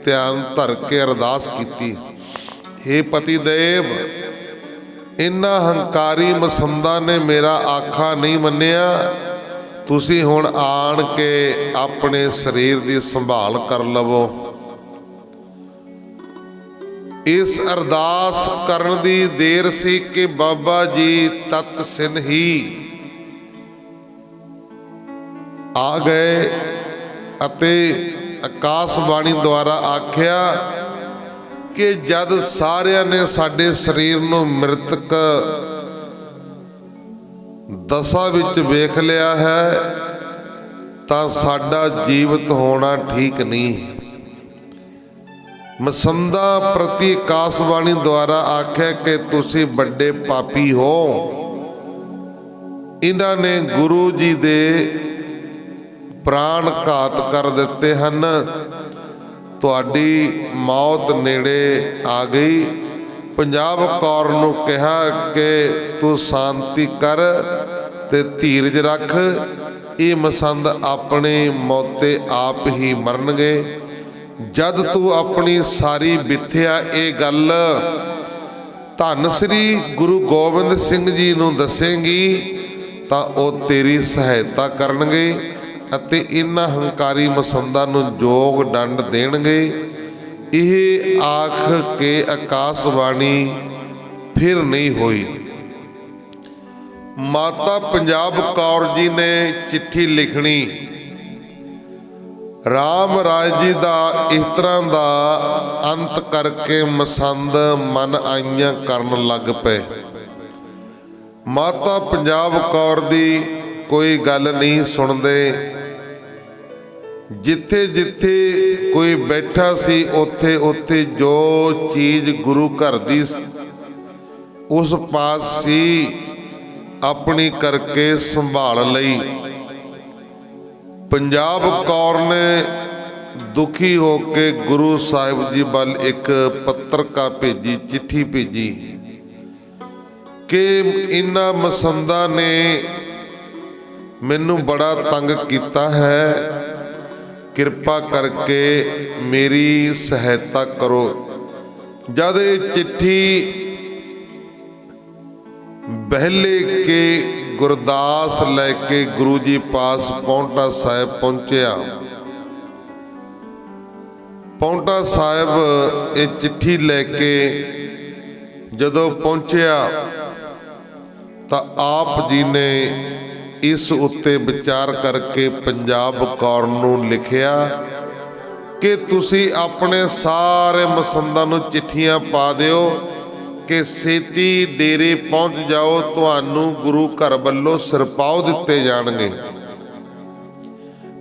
ध्यान धर के अरदास की। हे पति देव, इन्ना हंकारी मसंदा ने मेरा आखा नहीं मन्निया, तुसी हुण आण के अपने शरीर की संभाल कर लवो। इस अरदास करन दी देर सी कि बाबा जी तत सिन ही आ गए अते आकाशवाणी द्वारा आख्या कि जद सारिया ने साडे शरीर नूं मृतक दशा विच वेख लिया है तां साडा जीवित होना ठीक नहीं। मसंदा प्रति आकाशवाणी द्वारा आख्या कि तुसी बड़े पापी हो, इन्हां ने गुरु जी दे प्राण घात कर दिते हन, तुहाडी मौत नेड़े आ गई। पंजाब कौर नूं कहा कि तू शांति कर ते धीरज रख, ये मसंद अपने मौते आप ही मरनगे। जद तू अपनी सारी बिथ्या ये गल धन श्री गुरु गोबिंद सिंह जी नूं दसेंगी तां ओह तेरी सहायता करनगे ਅਤੇ इन्हां हंकारी मसंदा नूं जोग दंड देणगे। यह आख के आकाशवाणी फिर नहीं हुई। माता पंजाब कौर जी ने चिट्ठी लिखनी। राम राय जी दा इस तरह दा अंत करके मसंद मन आइयां करन लग पे। माता पंजाब कौर दी कोई गल नहीं सुनदे। जिथे जिथे कोई बैठा सी उथे उथे जो चीज़ गुरु घर दी उस पास सी अपनी करके संभाल लई। पंजाब कौर ने दुखी होके गुरु साहिब जी वाल एक पत्रिका भेजी, चिट्ठी भेजी कि इन्हां मसंदा ने मैनू बड़ा तंग किया है, किरपा करके मेरी सहायता करो। जद ये चिट्ठी बहले के गुरदास लैके गुरु जी पास पौंटा साहिब पहुंचया। पौंटा साहिब ये चिट्ठी लैके जदों पहुंचया तो आप जी ने इस उत्ते विचार करके पंजाब कौर नूं लिखिया कि तुसी अपने सारे मसंदा नूं चिट्ठियां पा दिओ कि छेती डेरे पहुंच जाओ, तुहानूं गुरु घर वल्लों सिरपाव दिते जाणगे।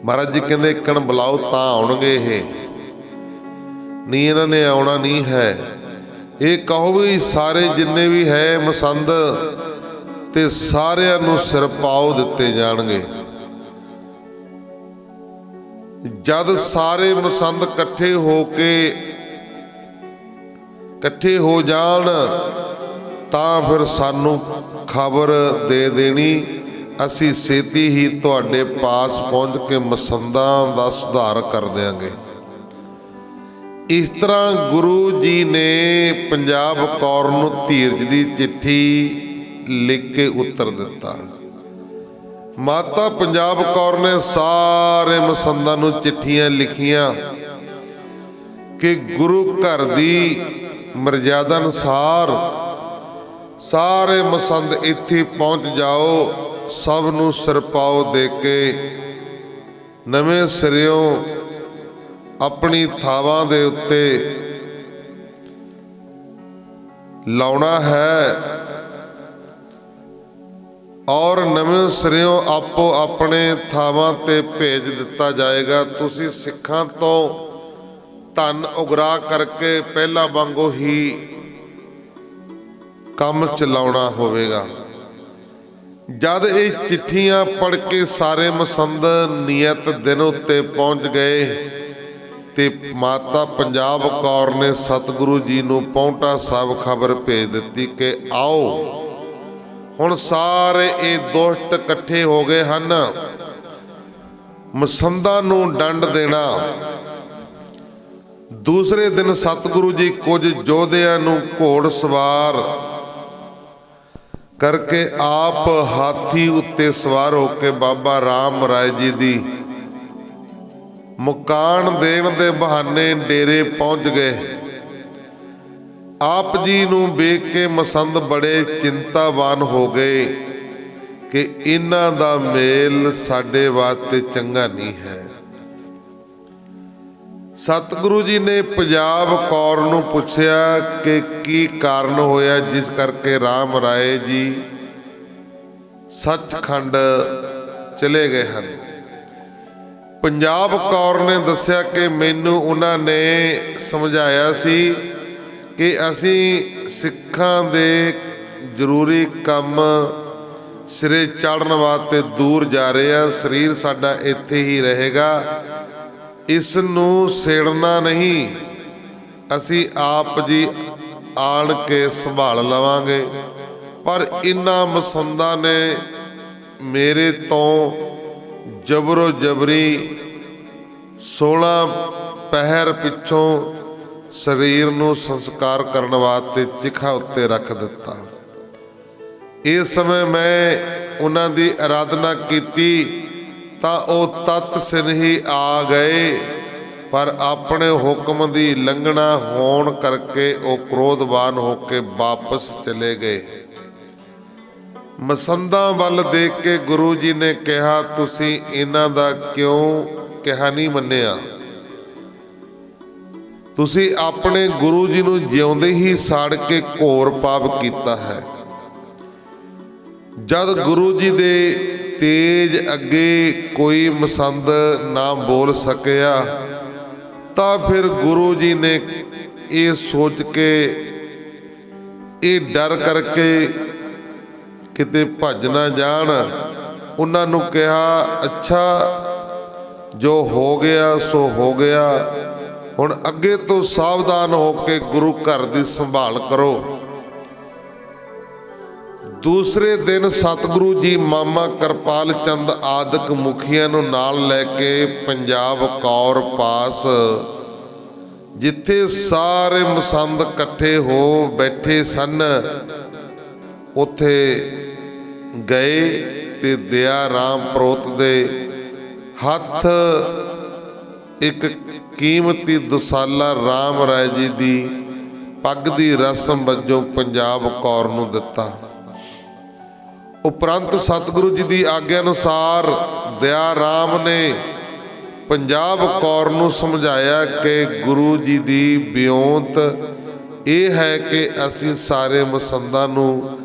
महाराज जी कहंदे इकण बुलाओ तां आउणगे, नहीं इन्हां ने आउणा नहीं है। ये कहो भी सारे जिन्ने भी है मसंद ਤੇ ਸਾਰਿਆਂ ਨੂੰ ਸਿਰ ਪਾਉ ਦਿੱਤੇ ਜਾਣਗੇ। ਜਦ ਸਾਰੇ ਮਸੰਦ ਇਕੱਠੇ ਹੋ ਜਾਣ ਤਾਂ ਫਿਰ ਸਾਨੂੰ ਖਬਰ ਦੇ ਦੇਣੀ, ਅਸੀਂ ਛੇਤੀ ਹੀ ਤੁਹਾਡੇ ਪਾਸ ਪਹੁੰਚ ਕੇ ਮਸੰਦਾਂ ਦਾ ਸੁਧਾਰ ਕਰ ਦਿਆਂਗੇ। ਇਸ ਤਰ੍ਹਾਂ ਗੁਰੂ ਜੀ ਨੇ ਪੰਜਾਬ ਕੌਰ ਨੂੰ ਧੀਰਜ ਦੀ ਚਿੱਠੀ ਲਿਖ ਕੇ ਉੱਤਰ ਦਿੱਤਾ। ਮਾਤਾ ਪੰਜਾਬ ਕੌਰ ਨੇ ਸਾਰੇ ਮਸੰਦਾਂ ਨੂੰ ਚਿੱਠੀਆਂ ਲਿਖੀਆਂ ਕਿ ਗੁਰੂ ਘਰ ਦੀ ਮਰਜ਼ਾਦਾ ਅਨੁਸਾਰ ਸਾਰੇ ਮਸੰਦ ਇੱਥੇ ਪਹੁੰਚ ਜਾਓ, ਸਭ ਨੂੰ ਸਿਰ ਪਾਓ ਦੇ ਕੇ ਨਵੇਂ ਸਿਰਿਓਂ ਆਪਣੀ ਥਾਵਾਂ ਦੇ ਉੱਤੇ ਲਾਉਣਾ ਹੈ ਔਰ ਨਵੇਂ ਸਿਰਿਓਂ ਆਪੋ ਆਪਣੇ ਥਾਵਾਂ ਤੇ ਭੇਜ ਦਿੱਤਾ ਜਾਏਗਾ। ਤੁਸੀਂ ਸਿੱਖਾਂ ਤੋਂ ਧਨ ਉਗਰਾ ਕਰਕੇ ਪਹਿਲਾਂ ਵਾਂਗੂ ਹੀ ਕੰਮ ਚਲਾਉਣਾ ਹੋਵੇਗਾ। ਜਦ ਇਹ ਚਿੱਠੀਆਂ ਪੜ੍ਹ ਕੇ ਸਾਰੇ ਮਸੰਦ ਨਿਯਤ ਦਿਨ ਉੱਤੇ ਪਹੁੰਚ ਗਏ ਤੇ ਮਾਤਾ ਪੰਜਾਬ ਕੌਰ ਨੇ ਸਤਿਗੁਰੂ ਜੀ ਨੂੰ ਪਾਉਂਟਾ ਸਾਹਿਬ ਖਬਰ ਭੇਜ ਦਿੱਤੀ ਕਿ ਆਓ ਹੁਣ ਸਾਰੇ ਇਹ ਦੁਸ਼ਟ ਇਕੱਠੇ ਹੋ ਗਏ ਹਨ, ਮਸੰਦਾਂ ਨੂੰ ਦੰਡ ਦੇਣਾ। ਦੂਸਰੇ ਦਿਨ ਸਤਿਗੁਰੂ ਜੀ ਕੁਝ ਯੋਧਿਆਂ ਨੂੰ ਘੋੜ ਸਵਾਰ ਕਰਕੇ ਆਪ ਹਾਥੀ ਉੱਤੇ ਸਵਾਰ ਹੋ ਕੇ ਬਾਬਾ ਰਾਮ ਰਾਏ ਜੀ ਦੀ ਮੁਕਾਣ ਦੇਣ ਦੇ ਬਹਾਨੇ ਡੇਰੇ ਪਹੁੰਚ ਗਏ। ਆਪ ਜੀ ਨੂੰ ਵੇਖ ਕੇ ਮਸੰਦ ਬੜੇ ਚਿੰਤਾਵਾਨ ਹੋ ਗਏ ਕਿ ਇਹਨਾਂ ਦਾ ਮੇਲ ਸਾਡੇ ਵਾਸਤੇ ਚੰਗਾ ਨਹੀਂ ਹੈ। ਸਤਿਗੁਰੂ ਜੀ ਨੇ ਪੰਜਾਬ ਕੌਰ ਨੂੰ ਪੁੱਛਿਆ ਕਿ ਕੀ ਕਾਰਨ ਹੋਇਆ ਜਿਸ ਕਰਕੇ ਰਾਮ ਰਾਏ ਜੀ ਸੱਚਖੰਡ ਚਲੇ ਗਏ ਹਨ। ਪੰਜਾਬ ਕੌਰ ਨੇ ਦੱਸਿਆ ਕਿ ਮੈਨੂੰ ਉਹਨਾਂ ਨੇ ਸਮਝਾਇਆ ਸੀ ਕਿ ਅਸੀਂ ਸਿੱਖਾਂ ਦੇ ਜ਼ਰੂਰੀ ਕੰਮ ਸਿਰੇ ਚੜ੍ਹਨ ਵਾਸਤੇ ਦੂਰ ਜਾ ਰਹੇ ਹਾਂ, ਸਰੀਰ ਸਾਡਾ ਇੱਥੇ ਹੀ ਰਹੇਗਾ, ਇਸ ਨੂੰ ਛੇੜਨਾ ਨਹੀਂ, ਅਸੀਂ ਆਪ ਜੀ ਆਣ ਕੇ ਸੰਭਾਲ ਲਵਾਂਗੇ। ਪਰ ਇਹਨਾਂ ਮਸੰਦਾਂ ਨੇ ਮੇਰੇ ਤੋਂ ਜਬਰੋ ਜਬਰੀ 16 ਪਹਿਰ ਪਿੱਛੋਂ ਸਰੀਰ ਨੂੰ ਸੰਸਕਾਰ ਕਰਨ ਵਾਸਤੇ ਚਿਖਾ ਉੱਤੇ ਰੱਖ ਦਿੱਤਾ। ਇਸ ਸਮੇਂ ਮੈਂ ਉਹਨਾਂ ਦੀ ਆਰਾਧਨਾ ਕੀਤੀ ਤਾਂ ਉਹ ਤਤ ਸਿਨਹੀ ਆ ਗਏ, ਪਰ ਆਪਣੇ ਹੁਕਮ ਦੀ ਲੰਘਣਾ ਹੋਣ ਕਰਕੇ ਉਹ ਕ੍ਰੋਧਵਾਨ ਹੋ ਕੇ ਵਾਪਸ ਚਲੇ ਗਏ। ਮਸੰਦਾਂ ਵੱਲ ਦੇਖ ਕੇ ਗੁਰੂ ਜੀ ਨੇ ਕਿਹਾ, ਤੁਸੀਂ ਇਹਨਾਂ ਦਾ ਕਿਉਂ ਕਿਹਾ ਨਹੀਂ ਮੰਨਿਆ? ਤੁਸੀਂ ਆਪਣੇ ਗੁਰੂ ਜੀ ਨੂੰ ਜਿਉਂਦੇ ਹੀ ਸਾੜ ਕੇ ਘੋਰ ਪਾਪ ਕੀਤਾ ਹੈ। ਜਦ ਗੁਰੂ ਜੀ ਦੇ ਤੇਜ ਅੱਗੇ ਕੋਈ ਮਸੰਦ ਨਾ ਬੋਲ ਸਕਿਆ ਤਾਂ ਫਿਰ ਗੁਰੂ ਜੀ ਨੇ ਇਹ ਸੋਚ ਕੇ, ਇਹ ਡਰ ਕਰਕੇ ਕਿਤੇ ਭੱਜ ਨਾ ਜਾਣ, ਉਹਨਾਂ ਨੂੰ ਕਿਹਾ, ਅੱਛਾ ਜੋ ਹੋ ਗਿਆ ਸੋ ਹੋ ਗਿਆ, ਹੁਣ ਅੱਗੇ ਤੋਂ ਸਾਵਧਾਨ ਹੋ ਕੇ ਗੁਰੂ ਘਰ ਦੀ ਸੰਭਾਲ ਕਰੋ। ਦੂਸਰੇ ਦਿਨ ਸਤਿਗੁਰੂ ਜੀ ਮਾਮਾ ਕਿਰਪਾਲ ਚੰਦ ਆਦਿਕ ਮੁਖੀਆਂ ਨੂੰ ਨਾਲ ਲੈ ਕੇ ਪੰਜਾਬ ਕੌਰ ਪਾਸ, ਜਿੱਥੇ ਸਾਰੇ ਮਸੰਦ ਇਕੱਠੇ ਹੋ ਬੈਠੇ ਸਨ, ਉੱਥੇ ਗਏ ਤੇ ਦਇਆ ਰਾਮ ਪ੍ਰੋਤ ਦੇ ਹੱਥ ਇੱਕ ਕੀਮਤੀ ਦੁਸਾਲਾ ਰਾਮ ਰਾਏ ਜੀ ਦੀ ਪੱਗ ਦੀ ਰਸਮ ਵਜੋਂ ਪੰਜਾਬ ਕੌਰ ਨੂੰ ਦਿੱਤਾ। ਉਪਰੰਤ ਸਤਿਗੁਰੂ ਜੀ ਦੀ ਆਗਿਆ ਅਨੁਸਾਰ ਦਇਆ ਰਾਮ ਨੇ ਪੰਜਾਬ ਕੌਰ ਨੂੰ ਸਮਝਾਇਆ ਕਿ ਗੁਰੂ ਜੀ ਦੀ ਬਿਉਂਤ ਇਹ ਹੈ ਕਿ ਅਸੀਂ ਸਾਰੇ ਮਸੰਦਾਂ ਨੂੰ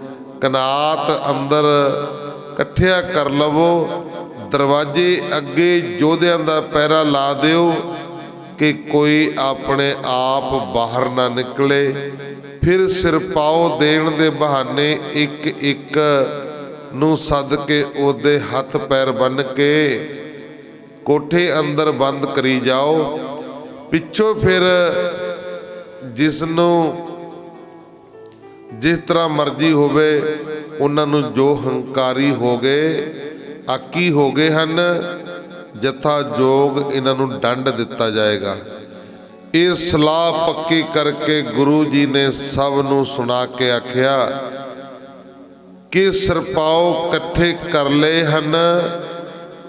ਕਨਾਤ ਅੰਦਰ ਇਕੱਠਿਆ ਕਰ ਲਵੋ, ਦਰਵਾਜ਼ੇ ਅੱਗੇ ਯੋਧਿਆਂ ਦਾ ਪਹਿਰਾ ਲਾ ਦਿਓ ਕਿ ਕੋਈ ਆਪਣੇ ਆਪ ਬਾਹਰ ਨਾ ਨਿਕਲੇ। ਫਿਰ ਸਿਰ ਪਾਓ ਦੇਣ ਦੇ ਬਹਾਨੇ ਇੱਕ ਇੱਕ ਨੂੰ ਸੱਦ ਕੇ ਉਹਦੇ ਹੱਥ ਪੈਰ ਬੰਨ੍ਹ ਕੇ ਕੋਠੇ ਅੰਦਰ ਬੰਦ ਕਰੀ ਜਾਓ। ਪਿੱਛੋਂ ਫਿਰ ਜਿਸ ਨੂੰ ਜਿਸ ਤਰ੍ਹਾਂ ਮਰਜ਼ੀ ਹੋਵੇ, ਉਹਨਾਂ ਨੂੰ ਜੋ ਹੰਕਾਰੀ ਹੋ ਗਏ, ਆਕੀ ਹੋ ਗਏ ਹਨ, ਜਥਾ ਜੋਗ ਇਹਨਾਂ ਨੂੰ ਦੰਡ ਦਿੱਤਾ ਜਾਏਗਾ। ਇਹ ਸਲਾਹ ਪੱਕੀ ਕਰਕੇ ਗੁਰੂ ਜੀ ਨੇ ਸਭ ਨੂੰ ਸੁਣਾ ਕੇ ਆਖਿਆ ਕਿ ਸਿਰਪਾਓ ਇਕੱਠੇ ਕਰ ਲਏ ਹਨ,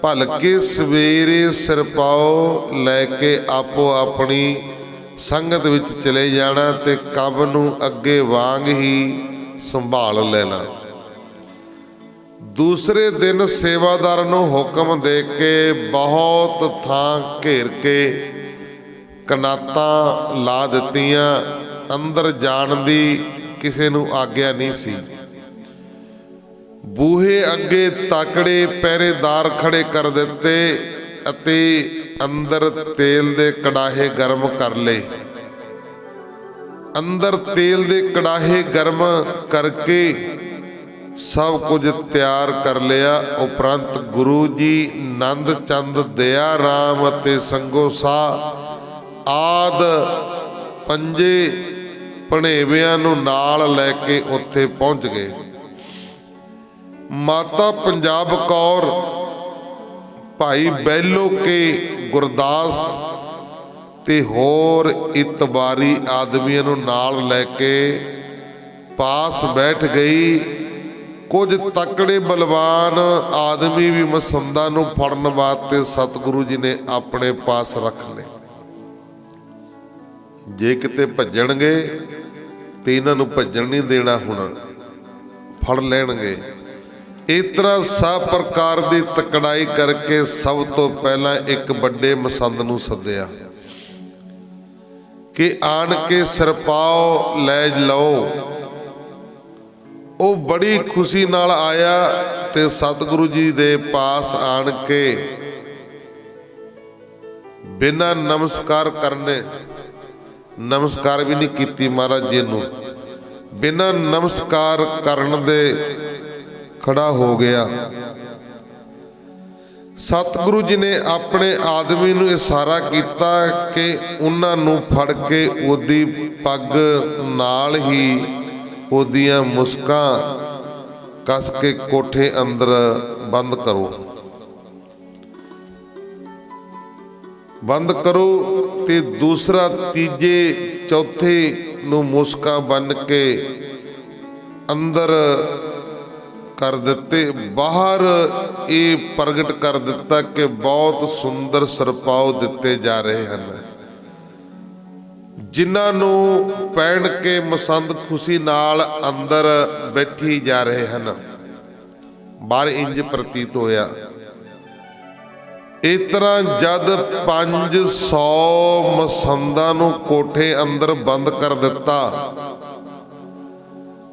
ਭਲਕੇ ਸਵੇਰੇ ਸਿਰਪਾਓ ਲੈ ਕੇ ਆਪੋ ਆਪਣੀ ਸੰਗਤ ਵਿੱਚ ਚਲੇ ਜਾਣਾ ਤੇ ਕੰਮ ਨੂੰ ਅੱਗੇ ਵਾਂਗ ਹੀ ਸੰਭਾਲ ਲੈਣਾ। ਦੂਸਰੇ ਦਿਨ ਸੇਵਾਦਾਰ ਨੂੰ ਹੁਕਮ ਦੇ ਕੇ ਬਹੁਤ ਥਾਂ ਘੇਰ ਕੇ ਕਨਾਤਾਂ ਲਾ ਦਿੱਤੀਆਂ। ਅੰਦਰ ਜਾਣ ਦੀ ਕਿਸੇ ਨੂੰ ਆਗਿਆ ਨਹੀਂ ਸੀ। ਬੂਹੇ ਅੱਗੇ ਤਾਕੜੇ ਪਹਿਰੇਦਾਰ ਖੜੇ ਕਰ ਦਿੱਤੇ ਅਤੇ ਅੰਦਰ ਤੇਲ ਦੇ ਕੜਾਹੇ ਗਰਮ ਕਰ ਲਏ। ਅੰਦਰ ਤੇਲ ਦੇ ਕੜਾਹੇ ਗਰਮ ਕਰਕੇ ਸਭ ਕੁਝ ਤਿਆਰ ਕਰ ਲਿਆ। ਉਪਰੰਤ ਗੁਰੂ ਜੀ ਨੰਦ ਚੰਦ ਦਇਆ ਰਾਮ ਅਤੇ ਸੰਗੋ ਸਾਹ ਆਦ ਪੰਜੇ ਭਣੇਵਿਆਂ ਨੂੰ ਨਾਲ ਲੈ ਕੇ ਉੱਥੇ ਪਹੁੰਚ ਗਏ। ਮਾਤਾ ਪੰਜਾਬ ਕੌਰ, ਭਾਈ ਬਹਿਲੋ ਕੇ ਗੁਰਦਾਸ ਤੇ ਹੋਰ ਇਤਬਾਰੀ ਆਦਮੀਆਂ ਨੂੰ ਨਾਲ ਲੈ ਕੇ ਪਾਸ ਬੈਠ ਗਈ। ਕੁਝ ਤਕੜੇ ਬਲਵਾਨ ਆਦਮੀ ਵੀ ਮਸੰਦਾਂ ਨੂੰ ਫੜਨ ਵਾਸਤੇ ਸਤਿਗੁਰੂ ਜੀ ਨੇ ਆਪਣੇ ਪਾਸ ਰੱਖ ਲਏ। ਜੇ ਕਿਤੇ ਭੱਜਣਗੇ ਤੇ ਇਹਨਾਂ ਨੂੰ ਭੱਜਣ ਨਹੀਂ ਦੇਣਾ, ਹੁਣ ਫੜ ਲੈਣਗੇ। ਇਸ ਤਰ੍ਹਾਂ ਸਭ ਪ੍ਰਕਾਰ ਦੀ ਤਕੜਾਈ ਕਰਕੇ ਸਭ ਤੋਂ ਪਹਿਲਾਂ ਇੱਕ ਵੱਡੇ ਮਸੰਦ ਨੂੰ ਸੱਦਿਆ ਕਿ ਆਣ ਕੇ ਸਿਰਪਾਓ ਲੈ ਲਓ। ਉਹ ਬੜੀ ਖੁਸ਼ੀ ਨਾਲ ਆਇਆ ਤੇ ਸਤਿਗੁਰੂ ਜੀ ਦੇ ਪਾਸ ਆਣ ਕੇ ਬਿਨਾਂ ਨਮਸਕਾਰ ਕਰਨੇ, ਨਮਸਕਾਰ ਵੀ ਨਹੀਂ ਕੀਤੀ ਮਹਾਰਾਜ ਜੀ ਨੂੰ, ਬਿਨਾਂ ਨਮਸਕਾਰ ਕਰਨ ਦੇ ਖੜਾ ਹੋ ਗਿਆ। ਸਤਿਗੁਰੂ ਜੀ ਨੇ ਆਪਣੇ ਆਦਮੀ ਨੂੰ ਇਸ਼ਾਰਾ ਕੀਤਾ ਕਿ ਉਹਨਾਂ ਨੂੰ ਫੜ ਕੇ ਉਹਦੀ ਪੱਗ ਨਾਲ ਹੀ ਉਹਦੀਆਂ ਮੁਸਕਾਂ ਕੱਸ ਕੇ ਕੋਠੇ ਅੰਦਰ ਬੰਦ ਕਰੋ, ਬੰਦ ਕਰੋ। ਤੇ ਦੂਸਰਾ ਤੀਜੇ ਚੌਥੇ ਨੂੰ ਮੁਸਕਾਂ ਬੰਨ ਕੇ ਅੰਦਰ ਕਰ ਦਿੱਤੇ। ਬਾਹਰ ਇਹ ਪ੍ਰਗਟ ਕਰ ਦਿੱਤਾ ਕਿ ਬਹੁਤ ਸੁੰਦਰ ਸਿਰਪਾਓ ਦਿੱਤੇ ਜਾ ਰਹੇ ਹਨ, ਜਿਨ੍ਹਾਂ ਨੂੰ ਪਹਿਨ ਕੇ ਮਸੰਦ ਖੁਸ਼ੀ ਨਾਲ ਅੰਦਰ ਬੈਠੀ ਜਾ ਰਹੇ ਹਨ। ਬਾਹਰ ਇੰਜ ਪ੍ਰਤੀਤ ਹੋਇਆ। ਇਸ ਤਰ੍ਹਾਂ ਜਦ 500 ਮਸੰਦਾਂ ਨੂੰ ਕੋਠੇ ਅੰਦਰ ਬੰਦ ਕਰ ਦਿੱਤਾ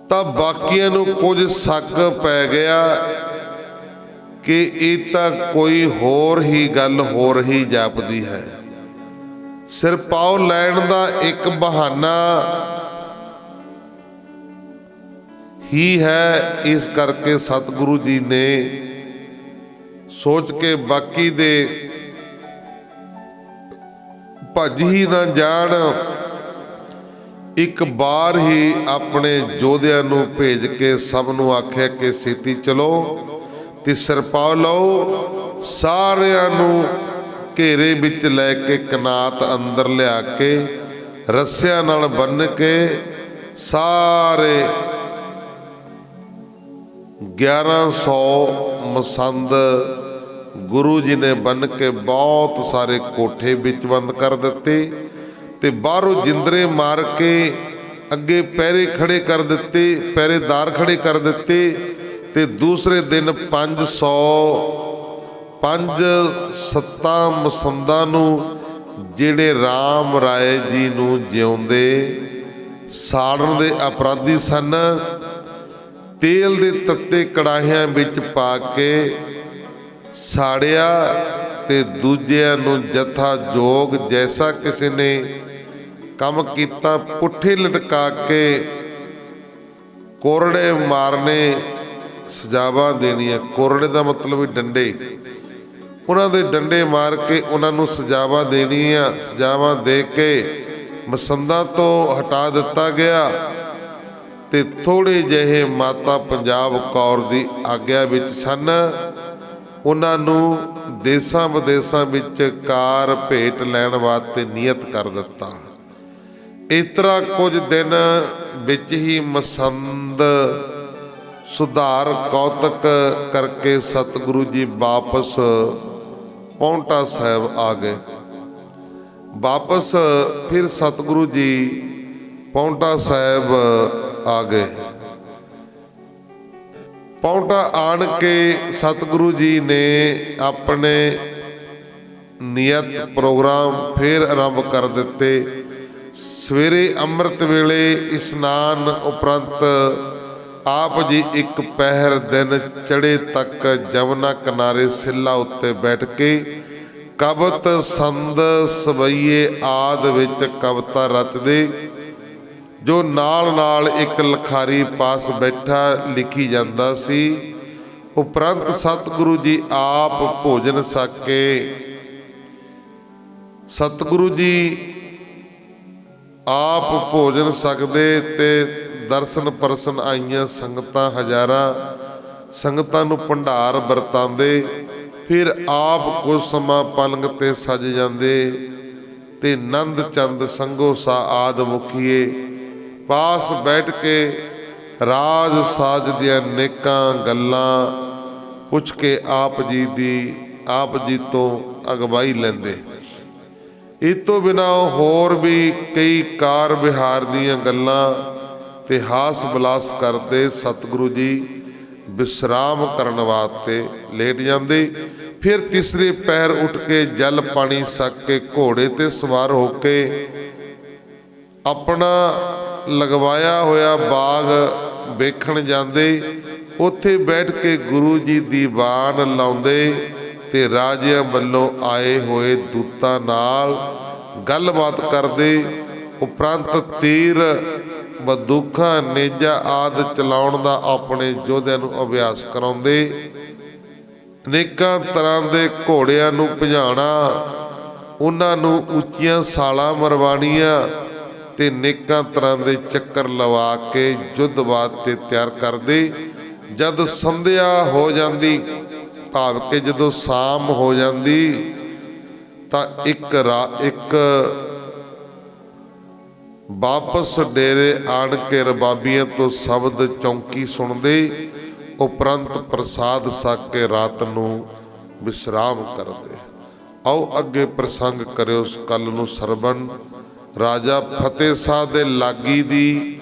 ਤਾਂ ਬਾਕੀਆਂ ਨੂੰ ਕੁਝ ਸ਼ੱਕ ਪੈ ਗਿਆ ਕਿ ਇਹ ਤਾਂ ਕੋਈ ਹੋਰ ਹੀ ਗੱਲ ਹੋ ਰਹੀ ਜਾਪਦੀ ਹੈ। ਸਿਰਪਾਓ ਲੈਣ ਦਾ ਇੱਕ ਬਹਾਨਾ ਹੀ ਹੈ। ਇਸ ਕਰਕੇ ਸਤਿਗੁਰੂ ਜੀ ਨੇ ਸੋਚ ਕੇ ਬਾਕੀ ਦੇ ਭੱਜ ਹੀ ਨਾ ਜਾਣ, ਇੱਕ ਵਾਰ ਹੀ ਆਪਣੇ ਯੋਧਿਆਂ ਨੂੰ ਭੇਜ ਕੇ ਸਭ ਨੂੰ ਆਖਿਆ ਕਿ ਛੇਤੀ ਚਲੋ ਤੇ ਸਿਰਪਾਓ ਲਓ। ਸਾਰਿਆਂ ਨੂੰ ਘੇਰੇ ਵਿੱਚ ਲੈ ਕੇ ਕਨਾਤ ਅੰਦਰ ਲਿਆ ਕੇ ਰੱਸਿਆਂ ਨਾਲ ਬੰਨ੍ਹ ਕੇ ਸਾਰੇ 1100 ਮਸੰਦ ਗੁਰੂ ਜੀ ਨੇ ਬੰਨ੍ਹ ਕੇ ਬਹੁਤ ਸਾਰੇ ਕੋਠੇ ਵਿੱਚ ਬੰਦ ਕਰ ਦਿੱਤੇ ਤੇ ਬਾਹਰੋਂ ਜਿੰਦਰੇ ਮਾਰ ਕੇ ਅੱਗੇ ਪਹਿਰੇ ਖੜੇ ਕਰ ਦਿੱਤੇ, ਪਹਿਰੇਦਾਰ ਖੜੇ ਕਰ ਦਿੱਤੇ। ਤੇ ਦੂਸਰੇ ਦਿਨ 507 ਮਸੰਦਾਂ ਨੂੰ ਜਿਹੜੇ ਰਾਮ ਰਾਏ ਜੀ ਨੂੰ ਜਿਉਂਦੇ ਸਾੜਨ ਦੇ ਅਪਰਾਧੀ ਸਨ, ਤੇਲ ਦੇ ਤੱਤੇ ਕੜਾਹਿਆਂ ਵਿੱਚ ਪਾ ਕੇ ਸਾੜਿਆ ਤੇ ਦੂਜਿਆਂ ਨੂੰ ਜਥਾ ਜੋਗ ਜੈਸਾ ਕਿਸੇ ਨੇ ਕੰਮ ਕੀਤਾ ਪੁੱਠੇ ਲਟਕਾ ਕੇ ਕੋਰੜੇ ਮਾਰਨੇ ਸਜ਼ਾਵਾਂ ਦੇਣੀਆਂ। ਕੋਰੜੇ ਦਾ ਮਤਲਬ ਵੀ ਡੰਡੇ। ਉਹਨਾਂ ਦੇ ਡੰਡੇ ਮਾਰ ਕੇ ਉਹਨਾਂ ਨੂੰ ਸਜ਼ਾਵਾਂ ਦੇਣੀਆਂ। ਸਜ਼ਾਵਾਂ ਦੇ ਕੇ ਮਸੰਦਾਂ ਤੋਂ ਹਟਾ ਦਿੱਤਾ ਗਿਆ ਤੇ ਥੋੜ੍ਹੇ ਜਿਹੇ ਮਾਤਾ ਪੰਜਾਬ ਕੌਰ ਦੀ ਆਗਿਆ ਵਿੱਚ ਸਨ। ਉਹਨਾਂ ਨੂੰ ਦੇਸਾਂ ਵਿਦੇਸਾਂ ਵਿੱਚ ਕਾਰ ਭੇਟ ਲੈਣ ਵਾਸਤੇ ਨਿਯਤ ਕਰ ਦਿੱਤਾ। ਇਸ ਤਰ੍ਹਾਂ ਕੁਝ ਦਿਨ ਵਿੱਚ ਹੀ ਮਸੰਦ ਸੁਧਾਰ ਕੌਤਕ ਕਰਕੇ ਸਤਿਗੁਰੂ ਜੀ ਵਾਪਸ ਪਾਉਂਟਾ ਸਾਹਿਬ ਆ ਗਏ। ਵਾਪਸ ਫਿਰ ਸਤਿਗੁਰੂ ਜੀ ਪਾਉਂਟਾ ਸਾਹਿਬ ਆ ਗਏ। ਪਾਉਂਟਾ ਆਣ ਕੇ ਸਤਿਗੁਰੂ ਜੀ ਨੇ ਆਪਣੇ ਨਿਯਤ ਪ੍ਰੋਗਰਾਮ ਫਿਰ ਆਰੰਭ ਕਰ ਦਿੱਤੇ। ਸਵੇਰੇ ਅੰਮ੍ਰਿਤ ਵੇਲੇ ਇਸ਼ਨਾਨ ਉਪਰੰਤ ਆਪ ਜੀ ਇੱਕ ਪਹਿਰ ਦਿਨ ਚੜ੍ਹੇ ਤੱਕ ਜਮਨਾ ਕਿਨਾਰੇ ਸਿੱਲਾ ਉੱਤੇ ਬੈਠ ਕੇ ਕਵਿਤ ਸੰਦ ਸਵਈਏ ਆਦਿ ਵਿੱਚ ਕਵਿਤਾ ਰਚਦੇ, ਜੋ ਨਾਲ ਨਾਲ ਇੱਕ ਲਿਖਾਰੀ ਪਾਸ ਬੈਠਾ ਲਿਖੀ ਜਾਂਦਾ ਸੀ। ਉਪਰੰਤ ਸਤਿਗੁਰੂ ਜੀ ਆਪ ਭੋਜਨ ਛਕ ਕੇ ਸਤਿਗੁਰੂ ਜੀ ਆਪ ਭੋਜਨ ਛਕਦੇ ਤੇ ਦਰਸ਼ਨ ਪਰਸਨ ਆਈਆਂ ਸੰਗਤਾਂ ਹਜ਼ਾਰਾਂ ਸੰਗਤਾਂ ਨੂੰ ਭੰਡਾਰ ਵਰਤਾਉਂਦੇ। ਫਿਰ ਆਪ ਕੁਝ ਸਮਾਂ ਪਲੰਗ ਤੇ ਸਜ ਜਾਂਦੇ ਤੇ ਨੰਦ ਚੰਦ ਸੰਗੋਸਾ ਆਦਿ ਮੁਖੀਏ ਪਾਸ ਬੈਠ ਕੇ ਰਾਜ ਸਾਜ ਦੀਆਂ ਨੇਕਾਂ ਗੱਲਾਂ ਪੁੱਛ ਕੇ ਆਪ ਜੀ ਤੋਂ ਅਗਵਾਈ ਲੈਂਦੇ। ਇਸ ਤੋਂ ਬਿਨਾਂ ਹੋਰ ਵੀ ਕਈ ਕਾਰ ਵਿਹਾਰ ਦੀਆਂ ਗੱਲਾਂ ਤੇ ਹਾਸ ਵਿਲਾਸ ਕਰਦੇ। ਸਤਿਗੁਰੂ ਜੀ ਵਿਸ਼ਰਾਮ ਕਰਨ ਵਾਸਤੇ ਲੇਟ ਜਾਂਦੇ। ਫਿਰ ਤੀਸਰੇ ਪਹਿਰ ਉੱਠ ਕੇ ਜਲ ਪਾਣੀ ਛਕ ਕੇ ਘੋੜੇ ਤੇ ਸਵਾਰ ਹੋ ਕੇ ਆਪਣਾ ਲਗਵਾਇਆ ਹੋਇਆ ਬਾਗ ਵੇਖਣ ਜਾਂਦੇ। ਉੱਥੇ ਬੈਠ ਕੇ ਗੁਰੂ ਜੀ ਦੀ ਬਾਣ ਲਾਉਂਦੇ ਤੇ ਰਾਜਿਆਂ ਵੱਲੋਂ ਆਏ ਹੋਏ ਦੂਤਾਂ ਨਾਲ ਗੱਲਬਾਤ ਕਰਦੇ। ਉਪਰੰਤ ਤੀਰ ਬੰਦੂਕਾਂ ਨੇਜਾ ਆਦਿ ਚਲਾਉਣ ਦਾ ਆਪਣੇ ਯੋਧਿਆਂ ਨੂੰ ਅਭਿਆਸ ਕਰਾਉਂਦੇ। ਅਨੇਕਾਂ ਤਰ੍ਹਾਂ ਦੇ ਘੋੜਿਆਂ ਨੂੰ ਭਜਾਉਣਾ, ਉਹਨਾਂ ਨੂੰ ਉੱਚੀਆਂ ਛਾਲਾਂ ਮਰਵਾਉਣੀਆਂ ਤੇ ਅਨੇਕਾਂ ਤਰ੍ਹਾਂ ਦੇ ਚੱਕਰ ਲਵਾ ਕੇ ਯੁੱਧ ਵਾਸਤੇ ਤਿਆਰ ਕਰਦੇ। ਜਦ ਸੰਧਿਆ ਹੋ ਜਾਂਦੀ, ਭਾਵ ਕਿ ਜਦੋਂ ਸ਼ਾਮ ਹੋ ਜਾਂਦੀ, ਤਾਂ ਇੱਕ ਵਾਪਸ ਡੇਰੇ ਆਣ ਕੇ ਰਬਾਬੀਆਂ ਤੋਂ ਸ਼ਬਦ ਚੌਂਕੀ ਸੁਣਦੇ। ਉਪਰੰਤ ਪ੍ਰਸਾਦ ਛਕ ਕੇ ਰਾਤ ਨੂੰ ਵਿਸ਼ਰਾਮ ਕਰਦੇ। ਆਓ ਅੱਗੇ ਪ੍ਰਸੰਗ ਕਰਿਓ ਕੱਲ ਨੂੰ ਸਰਵਣ। ਰਾਜਾ ਫਤਿਹ ਸ਼ਾਹ ਦੇ ਲਾਗੀ ਦੀ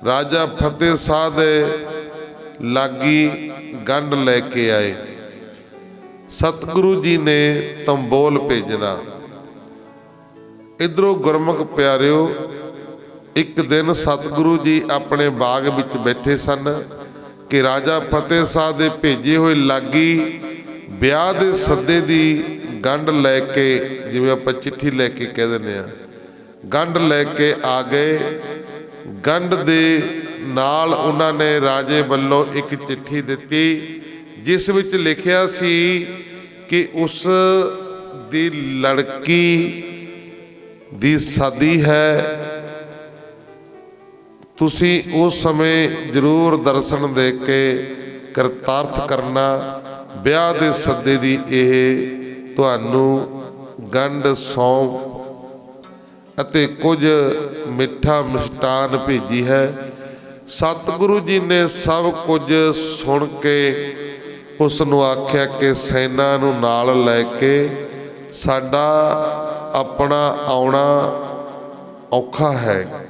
ਰਾਜਾ ਫਤਿਹ ਸ਼ਾਹ ਦੇ ਲਾਗੀ ਗੰਢ ਲੈ ਕੇ ਆਏ। ਸਤਿਗੁਰੂ ਜੀ ਨੇ ਤੰਬੋਲ ਭੇਜਣਾ। ਇਧਰੋਂ ਗੁਰਮੁਖ ਪਿਆਰਿਓ, ਇੱਕ ਦਿਨ ਸਤਿਗੁਰੂ ਜੀ ਆਪਣੇ ਬਾਗ ਵਿੱਚ ਬੈਠੇ ਸਨ ਕਿ ਰਾਜਾ ਫਤਿਹ ਸ਼ਾਹ ਦੇ ਭੇਜੇ ਹੋਏ ਲਾਗੀ ਵਿਆਹ ਦੇ ਸੱਦੇ ਦੀ ਗੰਢ ਲੈ ਕੇ, ਜਿਵੇਂ ਆਪਾਂ ਚਿੱਠੀ ਲੈ ਕੇ ਕਹਿ ਦਿੰਦੇ ਹਾਂ, ਗੰਢ ਲੈ ਕੇ ਆ ਗਏ। ਗੰਢ ਦੇ ਨਾਲ ਉਹਨਾਂ ਨੇ ਰਾਜੇ ਵੱਲੋਂ ਇੱਕ ਚਿੱਠੀ ਦਿੱਤੀ, ਜਿਸ ਵਿੱਚ ਲਿਖਿਆ ਸੀ ਕਿ ਉਸ ਦੀ ਲੜਕੀ ਦੀ ਸ਼ਾਦੀ ਹੈ, ਤੁਸੀਂ ਉਸ ਸਮੇਂ ਜ਼ਰੂਰ ਦਰਸ਼ਨ ਦੇ ਕੇ ਕਰਤਾਰਥ ਕਰਨਾ। ਵਿਆਹ ਦੇ ਸੱਦੇ ਦੀ ਇਹ ਤੁਹਾਨੂੰ ਗੰਢ ਸੌਂਫ ਅਤੇ ਕੁਝ ਮਿੱਠਾ ਮਿਸ਼ਟਾਨ ਭੇਜੀ ਹੈ। ਸਤਿਗੁਰੂ ਜੀ ਨੇ ਸਭ ਕੁਝ ਸੁਣ ਕੇ ਉਸ ਨੂੰ ਆਖਿਆ ਕਿ ਸੈਨਾ ਨੂੰ ਨਾਲ ਲੈ ਕੇ ਸਾਡਾ ਆਪਣਾ ਆਉਣਾ ਔਖਾ ਹੈ।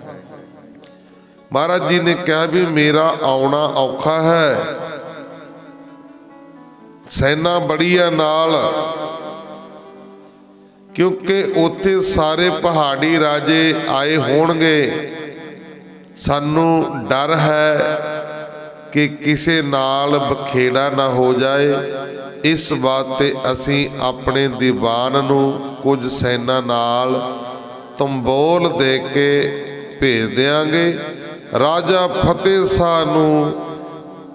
ਮਹਾਰਾਜ ਜੀ ਨੇ ਕਿਹਾ ਵੀ ਮੇਰਾ ਆਉਣਾ ਔਖਾ ਹੈ, ਸੈਨਾ ਬੜੀ ਆ ਨਾਲ, ਕਿਉਂਕਿ ਉੱਥੇ ਸਾਰੇ ਪਹਾੜੀ ਰਾਜੇ ਆਏ ਹੋਣਗੇ। ਸਾਨੂੰ ਡਰ ਹੈ ਕਿ ਕਿਸੇ ਨਾਲ ਬਖੇੜਾ ਨਾ ਹੋ ਜਾਏ। ਇਸ ਬਾਤ ਤੇ ਅਸੀਂ ਆਪਣੇ ਦੀਵਾਨ ਨੂੰ ਕੁਝ ਸੈਨਾ ਨਾਲ ਤੰਬੋਲ ਦੇ ਕੇ ਭੇਜ ਦਿਆਂਗੇ। ਰਾਜਾ ਫਤਿਹ ਸ਼ਾਹ ਨੂੰ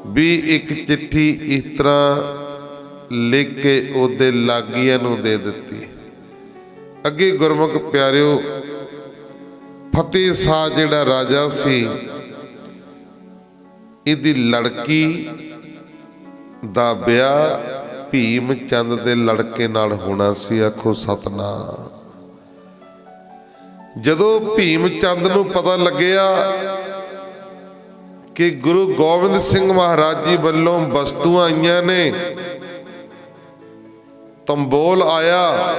भी एक चिट्ठी इस तरह लिख के ਉਹਦੇ ਲਾਗੀਆਂ ਨੂੰ ਦੇ ਦਿੱਤੀ। ਅੱਗੇ ਗੁਰਮੁਖ ਪਿਆਰਿਓ, ਫਤਿਹ ਸ਼ਾਹ ਜਿਹੜਾ ਰਾਜਾ ਸੀ, ਇਹਦੀ ਲੜਕੀ ਦਾ ਵਿਆਹ ਭੀਮ ਚੰਦ ਦੇ ਲੜਕੇ ਨਾਲ ਹੋਣਾ ਸੀ। ਆਖੋ ਸਤਨਾਮ। ਜਦੋਂ ਭੀਮ ਚੰਦ ਨੂੰ ਪਤਾ ਲੱਗਿਆ ਕਿ ਗੁਰੂ ਗੋਬਿੰਦ ਸਿੰਘ ਮਹਾਰਾਜ ਜੀ ਵੱਲੋਂ ਵਸਤੂਆਂ ਆਈਆਂ ਨੇ, ਤੰਬੋਲ ਆਇਆ,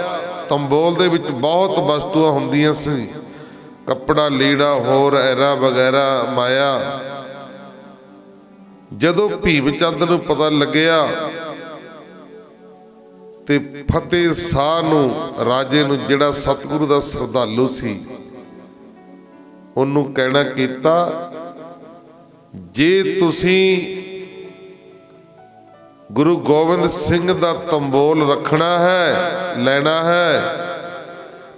ਤੰਬੋਲ ਦੇ ਵਿੱਚ ਬਹੁਤ ਵਸਤੂਆਂ ਹੁੰਦੀਆਂ ਸੀ, ਕੱਪੜਾ ਲੀੜਾ ਹੋਰ ਐਰਾ ਵਗੈਰਾ ਮਾਇਆ। ਜਦੋਂ ਭੀਮ ਚੰਦ ਨੂੰ ਪਤਾ ਲੱਗਿਆ ਤੇ ਫਤਿਹ ਸ਼ਾਹ ਨੂੰ, ਰਾਜੇ ਨੂੰ, ਜਿਹੜਾ ਸਤਿਗੁਰੂ ਦਾ ਸ਼ਰਧਾਲੂ ਸੀ, ਉਹਨੂੰ ਕਹਿਣਾ ਕੀਤਾ, ਜੇ ਤੁਸੀਂ ਗੁਰੂ ਗੋਬਿੰਦ ਸਿੰਘ ਦਾ ਤੰਬੋਲ ਰੱਖਣਾ ਹੈ, ਲੈਣਾ ਹੈ,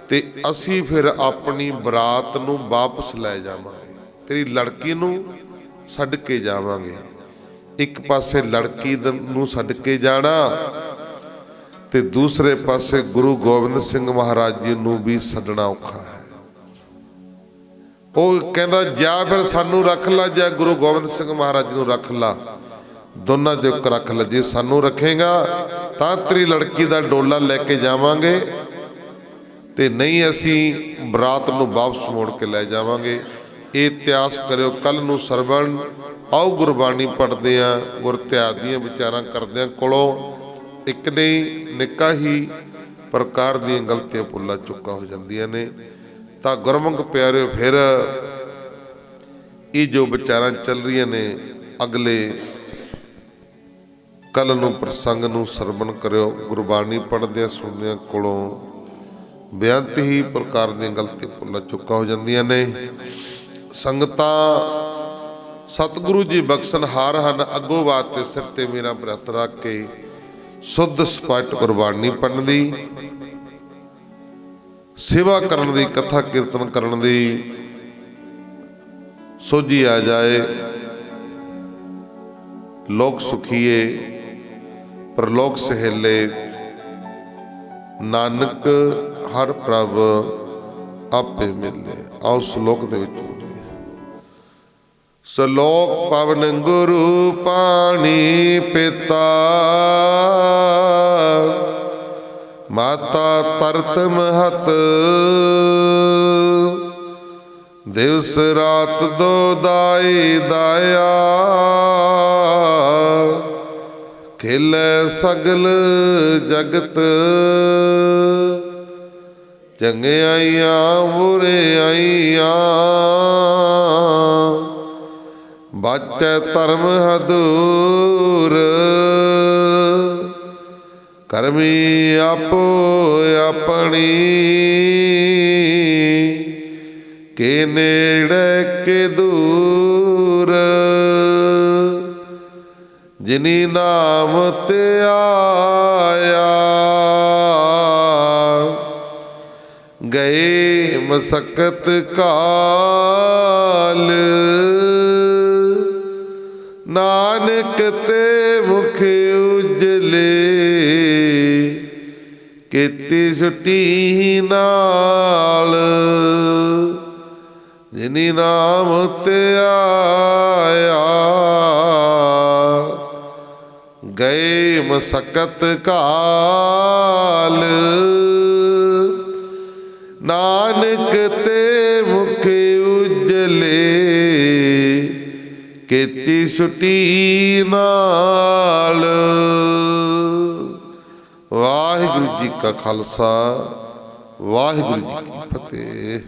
ਤੇ ਅਸੀਂ ਫਿਰ ਆਪਣੀ ਬਰਾਤ ਨੂੰ ਵਾਪਸ ਲੈ ਜਾਵਾਂਗੇ, ਤੇਰੀ ਲੜਕੀ ਨੂੰ ਛੱਡ ਕੇ ਜਾਵਾਂਗੇ। ਇੱਕ ਪਾਸੇ ਲੜਕੀ ਨੂੰ ਛੱਡ ਕੇ ਜਾਣਾ ਤੇ ਦੂਸਰੇ ਪਾਸੇ ਗੁਰੂ ਗੋਬਿੰਦ ਸਿੰਘ ਮਹਾਰਾਜ ਜੀ ਨੂੰ ਵੀ ਛੱਡਣਾ ਔਖਾ ਹੈ। ਉਹ ਕਹਿੰਦਾ ਜਾਂ ਫਿਰ ਸਾਨੂੰ ਰੱਖ ਲਾ ਜਾਂ ਗੁਰੂ ਗੋਬਿੰਦ ਸਿੰਘ ਮਹਾਰਾਜ ਜੀ ਨੂੰ ਰੱਖ ਲਾ, ਦੋਨਾਂ ਚੋਂ ਇੱਕ ਰੱਖ ਲੈ। ਜੇ ਸਾਨੂੰ ਰੱਖੇਗਾ ਤਾਂ ਤੇਰੀ ਲੜਕੀ ਦਾ ਡੋਲਾ ਲੈ ਕੇ ਜਾਵਾਂਗੇ, ਤੇ ਨਹੀਂ ਅਸੀਂ ਬਰਾਤ ਨੂੰ ਵਾਪਸ ਮੋੜ ਕੇ ਲੈ ਜਾਵਾਂਗੇ। ਇਹ ਇਤਿਹਾਸ ਕਰਿਓ ਕੱਲ ਨੂੰ ਸਰਵਣ। ਆਓ ਗੁਰਬਾਣੀ ਪੜ੍ਹਦੇ ਹਾਂ, ਗੁਰ ਇਤਿਹਾਸ ਦੀਆਂ ਵਿਚਾਰਾਂ ਕਰਦਿਆਂ ਕੋਲੋਂ ਇੱਕ ਨਹੀਂ ਨਿੱਕਾ ਹੀ ਪ੍ਰਕਾਰ ਦੀਆਂ ਗਲਤੀਆਂ ਭੁੱਲਾਂ ਚੁੱਕਾ ਹੋ ਜਾਂਦੀਆਂ ਨੇ। ਤਾਂ ਗੁਰਮੁਖ ਪਿਆਰਿਓ, ਫਿਰ ਇਹ ਜੋ ਵਿਚਾਰਾਂ ਚੱਲ ਰਹੀਆਂ ਨੇ, ਅਗਲੇ ਕੱਲ ਨੂੰ ਪ੍ਰਸੰਗ ਨੂੰ ਸਰਵਣ ਕਰਿਓ। ਗੁਰਬਾਣੀ ਪੜ੍ਹਦਿਆਂ ਸੁਣਦਿਆਂ ਕੋਲੋਂ ਬੇਅੰਤ ਹੀ ਪ੍ਰਕਾਰ ਦੀਆਂ ਗਲਤੀਆਂ ਭੁੱਲਾਂ ਚੁੱਕਾ ਹੋ ਜਾਂਦੀਆਂ ਨੇ। ਸੰਗਤਾਂ ਸਤਿਗੁਰੂ ਜੀ ਬਖਸ਼ਣਹਾਰ ਹਨ। ਅੱਗੋਂ ਬਾਤ ਤੇ ਸਿਰ ਤੇ ਮੇਰਾ ਬ੍ਰਤ ਰੱਖ ਕੇ ਸੁੱਧ ਸਪਸ਼ਟ ਗੁਰਬਾਣੀ ਪੜ੍ਹਨ ਦੀ, ਸੇਵਾ ਕਰਨ ਦੀ, ਕਥਾ ਕੀਰਤਨ ਕਰਨ ਦੀ ਸੋਝੀ ਆ ਜਾਏ। ਲੋਕ ਸੁਖੀਏ ਪਰਲੋਕ ਸਹੇਲੇ, ਨਾਨਕ ਹਰ ਪ੍ਰਭ ਆਪੇ ਮਿਲੇ। ਆਓ ਸ਼ਲੋਕ ਦੇ ਵਿੱਚ ਸ਼ਲੋਕ ਪਵਨ ਗੁਰੂ ਪਾਣੀ ਪਿਤਾ, ਮਾਤਾ ਤਰਤ ਮਹਤ, ਦਿਵਸ ਰਾਤ ਦੋ ਦਾਈ ਦਾਇਆ, ਖੇਲੇ ਸਗਲ ਜਗਤ, ਚੰਗਿਆਈਆਂ ਬੁਰਿਆਈਆਂ, ਬਾਚੈ ਧਰਮ ਹਦੂਰ, ਕਰਮੀ ਆਪੋ ਆਪਣੀ, ਕੇ ਨੇੜੇ ਕੇ ਦੂਰ, ਜਿਨੀ ਨਾਮ ਤੇ ਆਇਆ, ਗਏ ਮਸਕਤ ਕਾਲ, ਨਾਨਕ ਤੇ ਮੁਖ ਉਜਲੇ, ਕੀਤੀ ਛੁੱਟੀ ਨਾਲ, ਜਿਨੀ ਨਾਮ ਤੇ ਆਇਆ, ਗਏ ਮਸਕਤ ਕਾਲ, ਨਾਨਕ ਤੇ ਮੁਖ ਉਜਲੇ, ਕੀਤੀ ਛੁੱਟੀ ਨਾਲ। ਵਾਹਿਗੁਰੂ ਜੀ ਕਾ ਖਾਲਸਾ, ਵਾਹਿਗੁਰੂ ਜੀ ਕੀ ਫਤਿਹ।